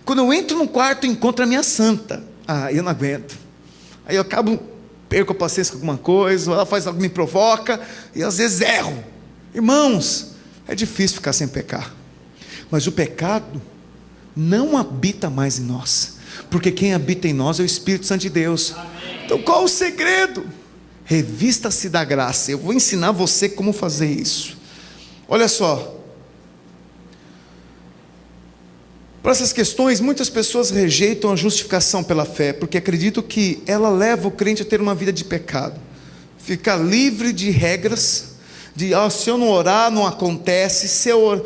Quando eu entro no quarto, eu encontro a minha santa. Eu não aguento. Aí eu perco a paciência com alguma coisa, ela faz algo que me provoca, e às vezes erro. Irmãos, é difícil ficar sem pecar, mas o pecado não habita mais em nós, porque quem habita em nós é o Espírito Santo de Deus. Amém. Então qual o segredo? Revista-se da graça. Eu vou ensinar você como fazer isso. Olha só, para essas questões, muitas pessoas rejeitam a justificação pela fé, porque acreditam que ela leva o crente a ter uma vida de pecado, ficar livre de regras, de se eu não orar, não acontece, se eu orar.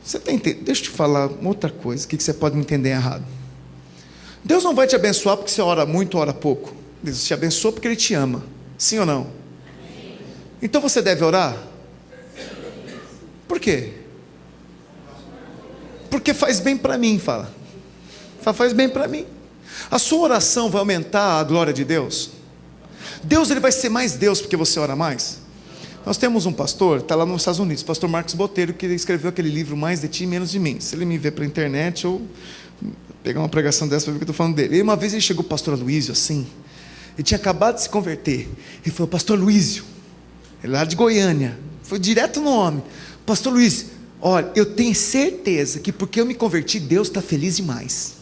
Você está entendendo? Deixa eu te falar uma outra coisa, que você pode me entender errado. Deus não vai te abençoar porque você ora muito ou ora pouco. Deus te abençoa porque Ele te ama, sim ou não? Sim. Então você deve orar? Por quê? Porque faz bem para mim, fala. Faz bem para mim. A sua oração vai aumentar a glória de Deus. Deus, ele vai ser mais Deus porque você ora mais. Nós temos um pastor, está lá nos Estados Unidos, o pastor Marcos Botelho, que escreveu aquele livro Mais de Ti, Menos de Mim. Se ele me ver pela internet, ou pegar uma pregação dessa para ver o que eu estou falando dele. E uma vez ele chegou o pastor Aloísio assim, ele tinha acabado de se converter. Ele falou, pastor Aloísio, ele lá de Goiânia, foi direto no homem. Pastor Luiz, olha, eu tenho certeza que porque eu me converti, Deus está feliz demais.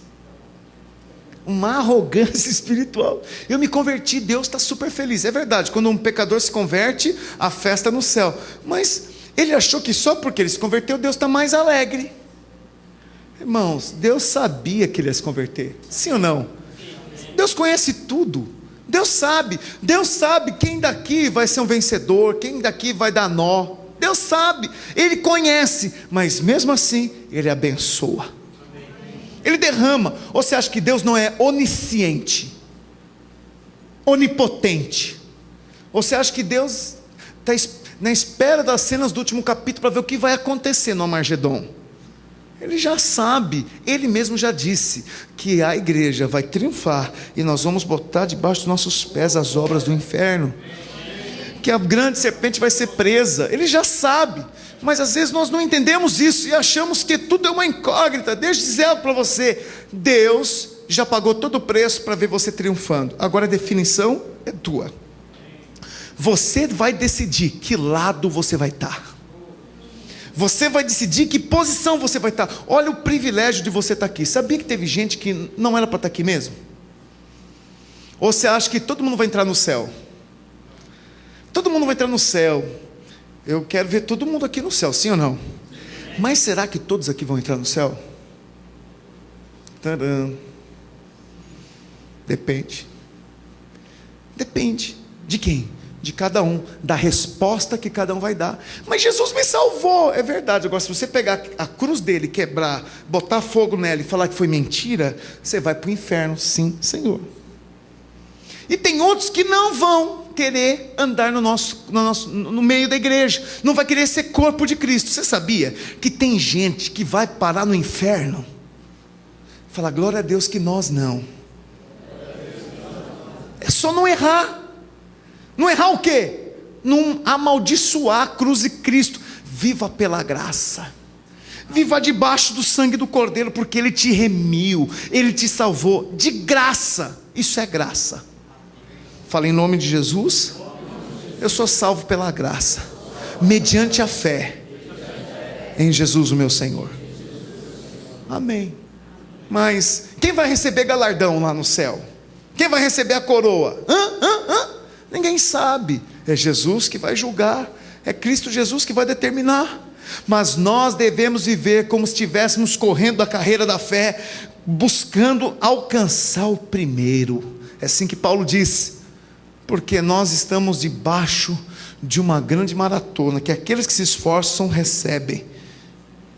Uma arrogância espiritual. Eu me converti, Deus está super feliz. É verdade, quando um pecador se converte, a festa é no céu. Mas ele achou que só porque ele se converteu, Deus está mais alegre. Irmãos, Deus sabia que ele ia se converter. Sim ou não? Deus conhece tudo. Deus sabe quem daqui vai ser um vencedor, quem daqui vai dar nó. Deus sabe, Ele conhece, mas mesmo assim, Ele abençoa, Ele derrama. Ou você acha que Deus não é onisciente, onipotente? Ou você acha que Deus está na espera das cenas do último capítulo para ver o que vai acontecer no Armagedon? Ele já sabe, Ele mesmo já disse que a igreja vai triunfar e nós vamos botar debaixo dos nossos pés as obras do inferno, que a grande serpente vai ser presa. Ele já sabe, mas às vezes nós não entendemos isso e achamos que tudo é uma incógnita. Deixa eu dizer algo para você: Deus já pagou todo o preço para ver você triunfando. Agora a definição é tua. Você vai decidir que lado você vai estar. Você vai decidir que posição você vai estar. Olha o privilégio de você estar aqui. Sabia que teve gente que não era para estar aqui mesmo? Ou você acha que todo mundo vai entrar no céu? Todo mundo vai entrar no céu. Eu quero ver todo mundo aqui no céu, sim ou não? Mas será que todos aqui vão entrar no céu? Tadã. Depende. Depende. De quem? de cada um, da resposta que cada um vai dar. Mas Jesus me salvou, é verdade. Agora, se você pegar a cruz dele, quebrar, botar fogo nela e falar que foi mentira, você vai para o inferno, sim, Senhor. E tem outros que não vão querer andar no meio da igreja, não vai querer ser corpo de Cristo. Você sabia que tem gente que vai parar no inferno? Fala, glória a Deus que nós não. É só não errar. Não errar o quê? Não amaldiçoar a cruz de Cristo. Viva pela graça. Viva debaixo do sangue do Cordeiro, porque Ele te remiu, Ele te salvou, de graça. Isso é graça. Fala em nome de Jesus. Eu sou salvo pela graça, mediante a fé em Jesus o meu Senhor. Amém. Mas quem vai receber galardão lá no céu? Quem vai receber a coroa? Ninguém sabe. É Jesus que vai julgar, é Cristo Jesus que vai determinar. Mas nós devemos viver como se estivéssemos correndo a carreira da fé, buscando alcançar o primeiro. É assim que Paulo diz, porque nós estamos debaixo de uma grande maratona, que aqueles que se esforçam recebem,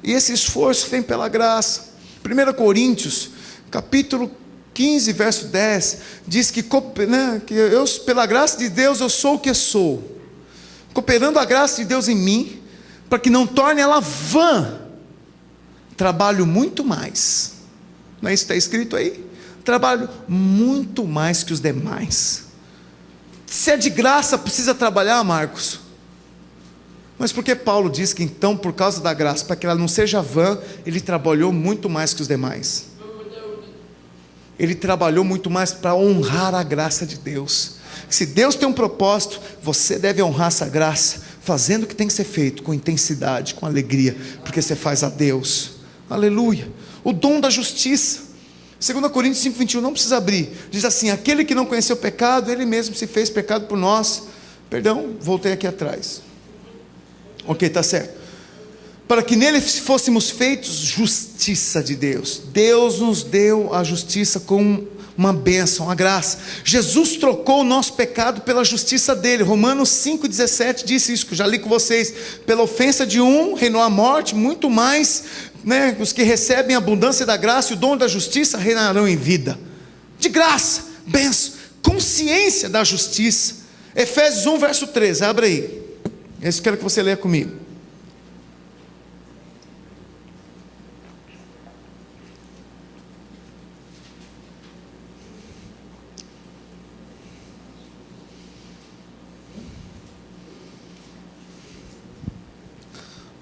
e esse esforço vem pela graça. 1 Coríntios capítulo 15, verso 10, diz que eu, pela graça de Deus, eu sou o que sou, cooperando a graça de Deus em mim, para que não torne ela vã, trabalho muito mais. Não é isso que está escrito aí? Trabalho muito mais que os demais. Se é de graça, precisa trabalhar, Marcos? Mas por que Paulo diz que então, por causa da graça, para que ela não seja vã, ele trabalhou muito mais que os demais? Ele trabalhou muito mais para honrar a graça de Deus. Se Deus tem um propósito, você deve honrar essa graça, fazendo o que tem que ser feito, com intensidade, com alegria, porque você faz a Deus. Aleluia. O dom da justiça, 2 Coríntios 5, 21, não precisa abrir, diz assim, aquele que não conheceu o pecado, ele mesmo se fez pecado por nós. Perdão, voltei aqui atrás. Ok, está certo. Para que nele fôssemos feitos justiça de Deus. Deus nos deu a justiça com uma bênção, a graça. Jesus trocou o nosso pecado pela justiça dele. Romanos 5,17 disse isso, que eu já li com vocês. Pela ofensa de um reinou a morte, muito mais, os que recebem a abundância da graça e o dom da justiça reinarão em vida. De graça, bênção, consciência da justiça. Efésios 1, verso 13, abre aí. Esse eu quero que você leia comigo.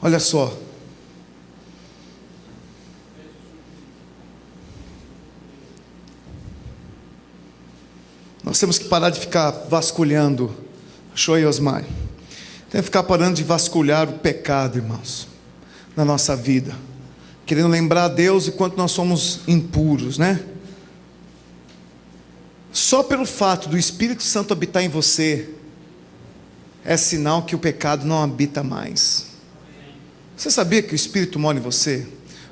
Olha só, nós temos que parar de ficar vasculhando. Achou aí, Osmar? Tem que ficar parando de vasculhar o pecado, irmãos, na nossa vida, querendo lembrar a Deus e quanto nós somos impuros, Só pelo fato do Espírito Santo habitar em você, é sinal que o pecado não habita mais. Você sabia que o Espírito mora em você?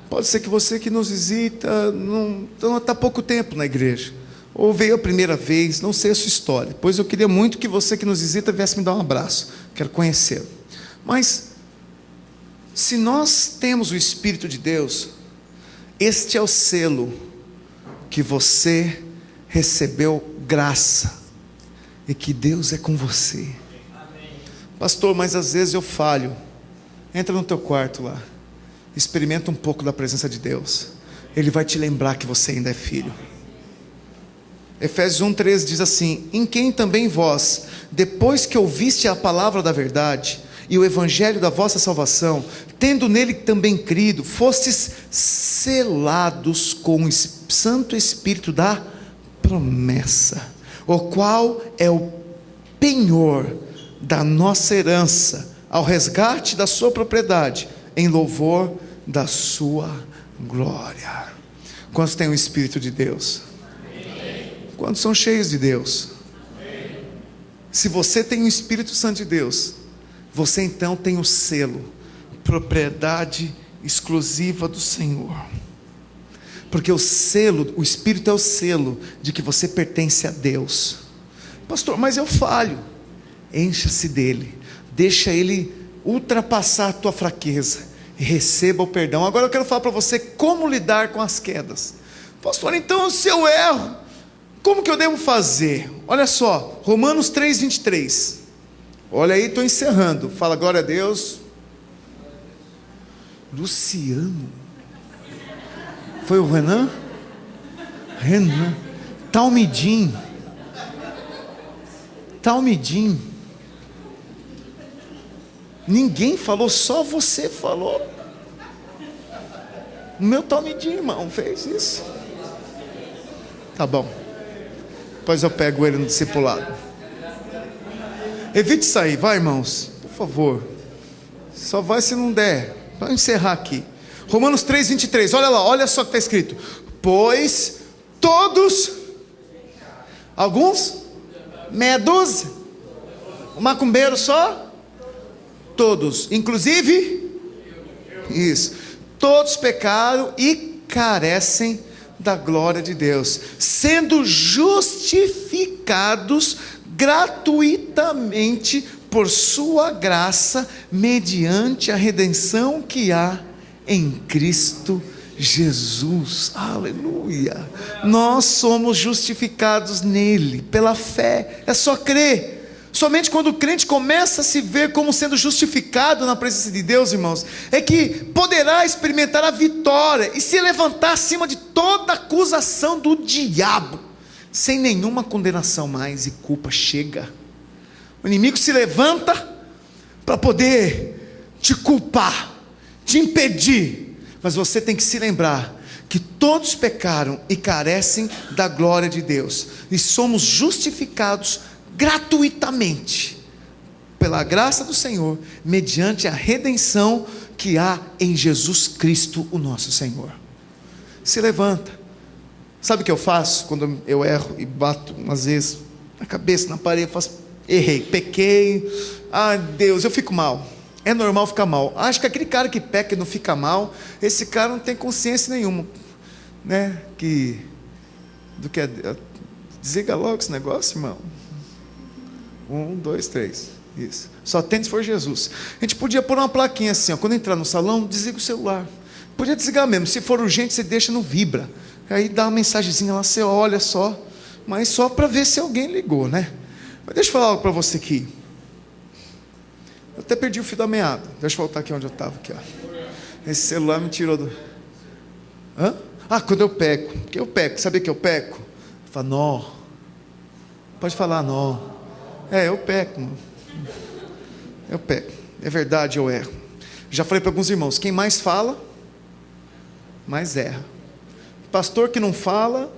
Pode ser que você que nos visita não está há pouco tempo na igreja, ou veio a primeira vez, não sei a sua história, pois eu queria muito que você que nos visita viesse me dar um abraço, quero conhecê-lo. Mas se nós temos o Espírito de Deus, este é o selo que você recebeu graça, e que Deus é com você. Pastor, mas às vezes eu falho. Entra no teu quarto lá, experimenta um pouco da presença de Deus, Ele vai te lembrar que você ainda é filho. Efésios 1,13 diz assim, em quem também vós, depois que ouviste a palavra da verdade, e o evangelho da vossa salvação, tendo nele também crido, fostes selados com o Santo Espírito da promessa, o qual é o penhor da nossa herança, ao resgate da sua propriedade, em louvor da sua glória. Quantos têm o Espírito de Deus? Amém. Quantos são cheios de Deus? Amém. Se você tem o Espírito Santo de Deus, você então tem o selo, propriedade exclusiva do Senhor. Porque o selo, o Espírito é o selo de que você pertence a Deus. Pastor, mas eu falho. encha-se dele, deixa ele ultrapassar a tua fraqueza e receba o perdão. Agora eu quero falar para você como lidar com as quedas. Pastor, então se eu erro, como que eu devo fazer? Olha só, Romanos 3:23. Olha aí, estou encerrando. Fala glória a Deus. Luciano. Foi o Renan? Renan. Talmidim. Ninguém falou, só você falou. O meu Talmidim, irmão, fez isso. Tá bom. Depois eu pego ele no discipulado. Evite sair, vai, irmãos, por favor. Só vai se não der. Vamos encerrar aqui. Romanos 3:23, olha lá, olha só o que está escrito. Pois todos, alguns, meia dúzia, o macumbeiro só, todos, inclusive, isso, todos pecaram e carecem da glória de Deus, sendo justificados gratuitamente por sua graça, mediante a redenção que há em Cristo Jesus. Aleluia. Nós somos justificados nele, pela fé. É só crer. Somente quando o crente começa a se ver como sendo justificado na presença de Deus, irmãos, é que poderá experimentar a vitória e se levantar acima de toda acusação do diabo, sem nenhuma condenação mais, e culpa chega. O inimigo se levanta para poder te culpar, te impedir, mas você tem que se lembrar que todos pecaram e carecem da glória de Deus, e somos justificados gratuitamente pela graça do Senhor, mediante a redenção que há em Jesus Cristo, o nosso Senhor. Se levanta. Sabe o que eu faço quando eu erro e bato umas vezes na cabeça, na parede? Eu faço, errei, pequei, Deus, eu fico mal. É normal ficar mal. Acho que aquele cara que peca e não fica mal, esse cara não tem consciência nenhuma, né? Desliga logo esse negócio, irmão. 1, 2, 3, isso. Só tem se for Jesus. A gente podia pôr uma plaquinha assim, ó, quando entrar no salão, desliga o celular. Podia desligar mesmo, se for urgente você deixa no vibra, aí dá uma mensagenzinha lá, você olha só, mas só para ver se alguém ligou, né? Mas deixa eu falar algo para você aqui. Eu até perdi o fio da meada. Deixa eu voltar aqui onde eu estava aqui, ó. Esse celular me tirou do... quando eu peco. Porque eu peco, sabia que eu peco? Fala, nó. Pode falar, nó. Eu peco. Eu peco. É verdade, eu erro. Já falei para alguns irmãos, quem mais fala, mais erra. Pastor que não fala,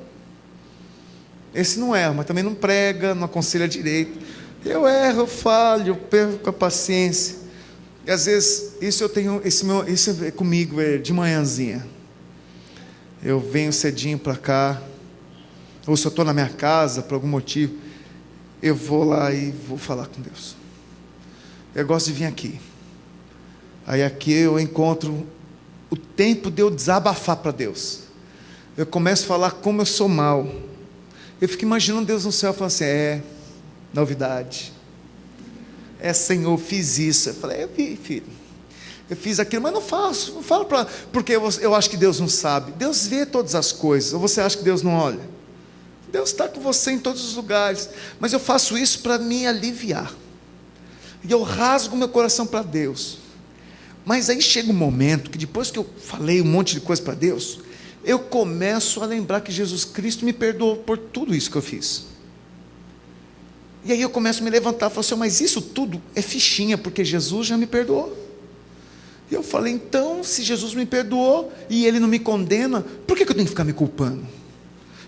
esse não erra, mas também não prega, não aconselha direito. Eu erro, eu falho, eu perco a paciência. E às vezes, isso é comigo, é de manhãzinha. Eu venho cedinho para cá, ou se eu estou na minha casa, por algum motivo, eu vou lá e vou falar com Deus. Eu gosto de vir aqui. Aí aqui eu encontro o tempo de eu desabafar para Deus. Eu começo a falar como eu sou mal. Eu fico imaginando Deus no céu falando assim, novidade. Senhor, eu fiz isso. Eu falei, eu vi, filho. Eu fiz aquilo, mas não falo porque eu acho que Deus não sabe. Deus vê todas as coisas. Ou você acha que Deus não olha? Deus está com você em todos os lugares. Mas eu faço isso para me aliviar. E eu rasgo meu coração para Deus. Mas aí chega um momento que depois que eu falei um monte de coisa para Deus, eu começo a lembrar que Jesus Cristo me perdoou por tudo isso que eu fiz. E aí eu começo a me levantar e falo assim, mas isso tudo é fichinha, porque Jesus já me perdoou. E eu falei, então, se Jesus me perdoou e Ele não me condena, por que eu tenho que ficar me culpando?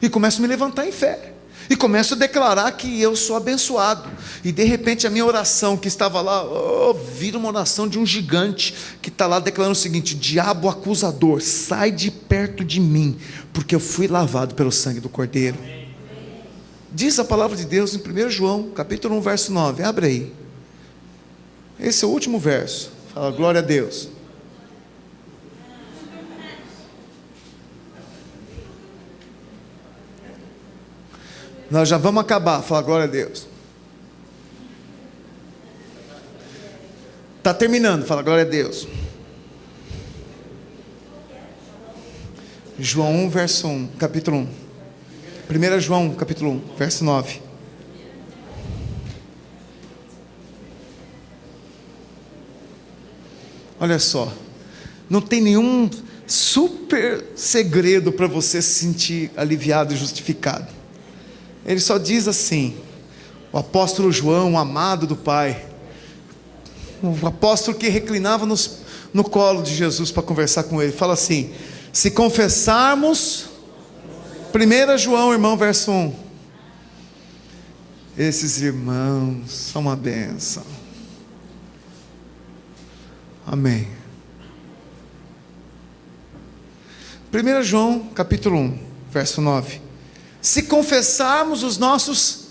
E começo a me levantar em fé. E começo a declarar que eu sou abençoado. E de repente a minha oração que estava lá, vira uma oração de um gigante, que está lá declarando o seguinte, diabo acusador, sai de perto de mim, porque eu fui lavado pelo sangue do Cordeiro. Diz a palavra de Deus em 1 João, capítulo 1, verso 9, abre aí. Esse é o último verso, fala glória a Deus. Nós já vamos acabar, fala glória a Deus. Está terminando, fala glória a Deus. João 1, verso 1, capítulo 1. 1 João, capítulo 1, verso 9. Olha só, não tem nenhum super segredo para você se sentir aliviado e justificado. Ele só diz assim, o apóstolo João, o amado do Pai, o apóstolo que reclinava no colo de Jesus para conversar com ele, fala assim: se confessarmos, 1 João, irmão, verso 1, esses irmãos são uma bênção, amém. 1 João, capítulo 1, verso 9, se confessarmos os nossos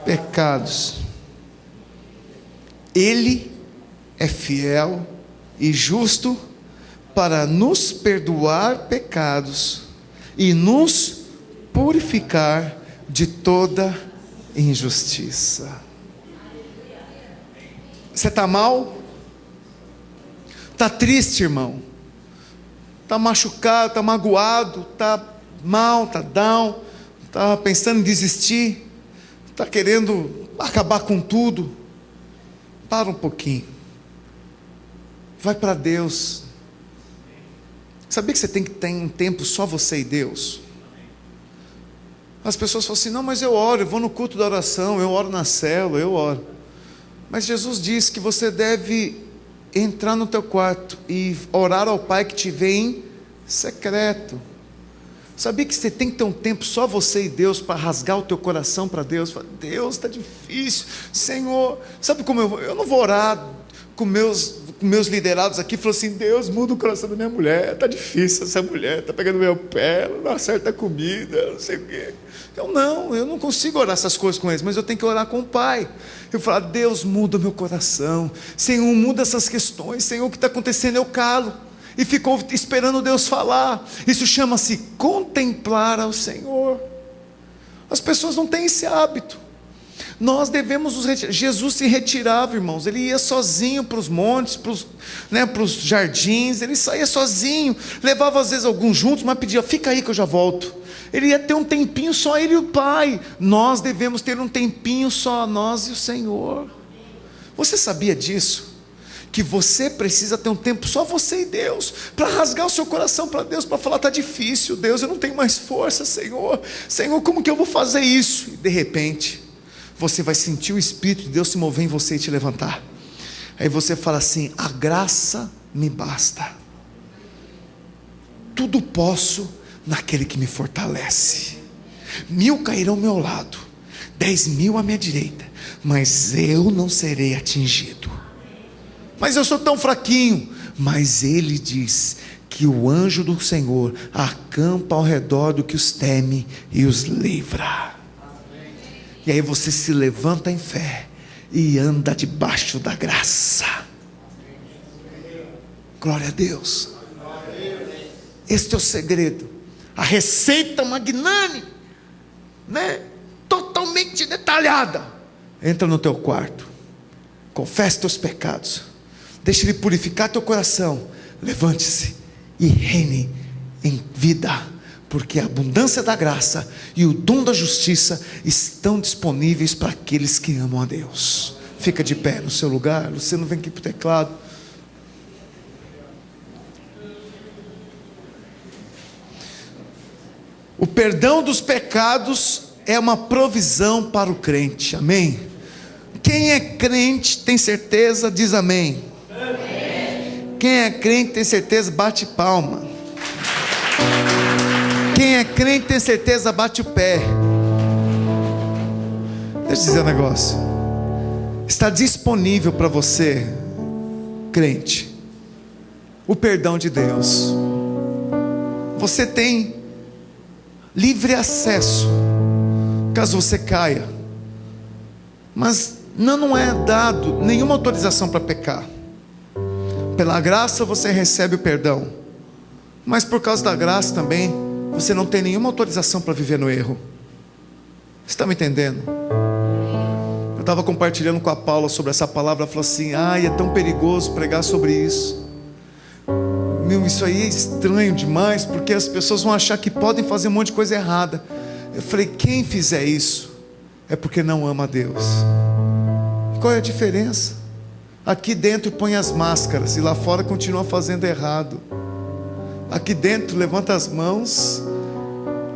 pecados, Ele é fiel e justo para nos perdoar pecados e nos purificar de toda injustiça. Você está mal? Está triste, irmão? Está machucado, está magoado, está mal, está down, está pensando em desistir, está querendo acabar com tudo? Para um pouquinho, vai para Deus. Sabia que você tem que ter um tempo só você e Deus? As pessoas falam assim: não, mas eu oro, eu vou no culto da oração, eu oro na célula, eu oro. Mas Jesus diz que você deve entrar no teu quarto e orar ao Pai que te vê em secreto. Sabia que você tem que ter um tempo só você e Deus para rasgar o teu coração para Deus? Fala: Deus, está difícil, Senhor. Sabe como eu não vou orar com meus liderados aqui, falou assim: Deus, muda o coração da minha mulher, está difícil essa mulher, está pegando meu pé, não acerta a comida, não sei o quê. Eu não consigo orar essas coisas com eles, mas eu tenho que orar com o Pai. Eu falo: Deus, muda o meu coração, Senhor, muda essas questões, Senhor, o que está acontecendo? Eu calo, e ficou esperando Deus falar. Isso chama-se contemplar ao Senhor. As pessoas não têm esse hábito. Nós devemos nos retirar. Jesus se retirava, irmãos, ele ia sozinho para os montes, para os jardins, ele saía sozinho, levava às vezes alguns juntos, mas pedia: fica aí que eu já volto. Ele ia ter um tempinho só, ele e o Pai. Nós devemos ter um tempinho só, nós e o Senhor. Você sabia disso? Que você precisa ter um tempo só você e Deus, para rasgar o seu coração para Deus, para falar: está difícil, Deus, eu não tenho mais força, Senhor, como que eu vou fazer isso? E de repente você vai sentir o Espírito de Deus se mover em você e te levantar. Aí você fala assim: a graça me basta, tudo posso naquele que me fortalece. 1000 cairão ao meu lado, 10.000 à minha direita, mas eu não serei atingido. Mas eu sou tão fraquinho. Mas ele diz que o anjo do Senhor acampa ao redor do que os teme e os livra. E aí você se levanta em fé e anda debaixo da graça. Glória a Deus. Este é o segredo, a receita magnânime, totalmente detalhada. Entra no teu quarto, confessa teus pecados, deixa Ele purificar teu coração, levante-se e reine em vida, porque a abundância da graça e o dom da justiça estão disponíveis para aqueles que amam a Deus. Fica de pé no seu lugar. Luciano, vem aqui para o teclado. O perdão dos pecados é uma provisão para o crente, amém? Quem é crente tem certeza, diz amém. Quem é crente tem certeza, bate palma. Quem é crente tem certeza, bate o pé. Deixa eu dizer um negócio. Está disponível para você, crente, o perdão de Deus. Você tem livre acesso, caso você caia. Mas não é dado nenhuma autorização para pecar. Pela graça você recebe o perdão, mas por causa da graça também você não tem nenhuma autorização para viver no erro. Você está me entendendo? Eu estava compartilhando com a Paula sobre essa palavra. Ela falou assim: ai, é tão perigoso pregar sobre isso. Meu, isso aí é estranho demais, porque as pessoas vão achar que podem fazer um monte de coisa errada. Eu falei: quem fizer isso é porque não ama a Deus. Qual é a diferença? Aqui dentro põe as máscaras e lá fora continua fazendo errado. Aqui dentro levanta as mãos,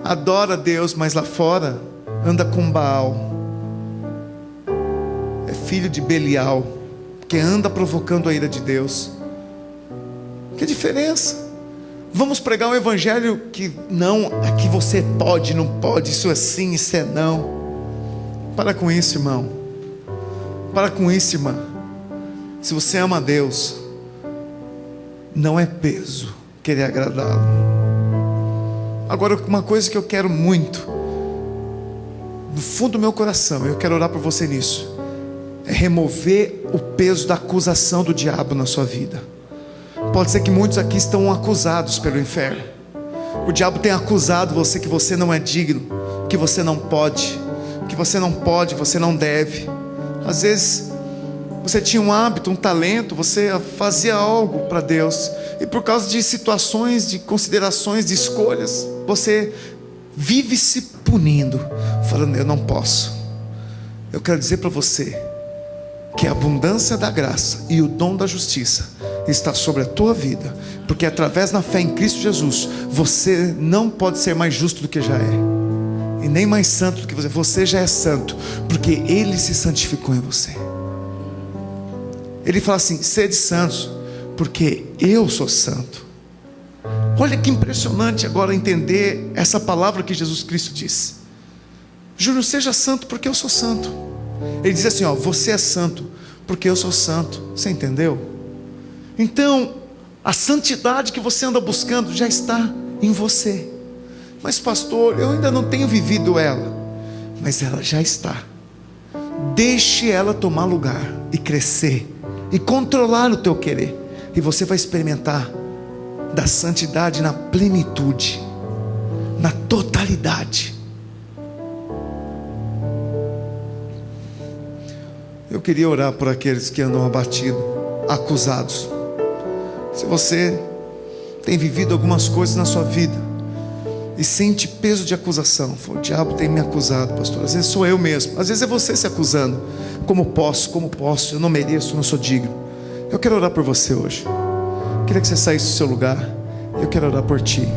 adora a Deus, mas lá fora anda com Baal. É filho de Belial, que anda provocando a ira de Deus. Que diferença? Vamos pregar um evangelho que não, aqui você pode, não pode, isso é sim, isso é não. Para com isso, irmão. Para com isso, irmã. Se você ama a Deus, não é peso querer agradá-lo. Agora, uma coisa que eu quero muito, no fundo do meu coração, eu quero orar por você nisso, é remover o peso da acusação do diabo na sua vida. Pode ser que muitos aqui estão acusados pelo inferno. O diabo tem acusado você que você não é digno, que você não pode, você não deve. Às vezes você tinha um hábito, um talento, você fazia algo para Deus, e por causa de situações, de considerações, de escolhas, você vive se punindo, falando: eu não posso. Eu quero dizer para você que a abundância da graça e o dom da justiça está sobre a tua vida, porque através da fé em Cristo Jesus, você não pode ser mais justo do que já é, e nem mais santo do que você já é santo, porque Ele se santificou em você. Ele fala assim: sede santos, porque eu sou santo. Olha que impressionante agora entender essa palavra que Jesus Cristo disse: Júnior, seja santo porque eu sou santo. Ele diz assim: ó, você é santo porque eu sou santo. Você entendeu? Então, a santidade que você anda buscando já está em você. Mas pastor, eu ainda não tenho vivido ela. Mas ela já está. Deixe ela tomar lugar e crescer e controlar o teu querer, e você vai experimentar da santidade na plenitude, na totalidade. Eu queria orar por aqueles que andam abatidos, acusados. Se você tem vivido algumas coisas na sua vida e sente peso de acusação, o diabo tem me acusado, pastor. Às vezes sou eu mesmo, às vezes é você se acusando: como posso, eu não mereço, não sou digno. Eu quero orar por você hoje. Eu queria que você saísse do seu lugar. Eu quero orar por ti.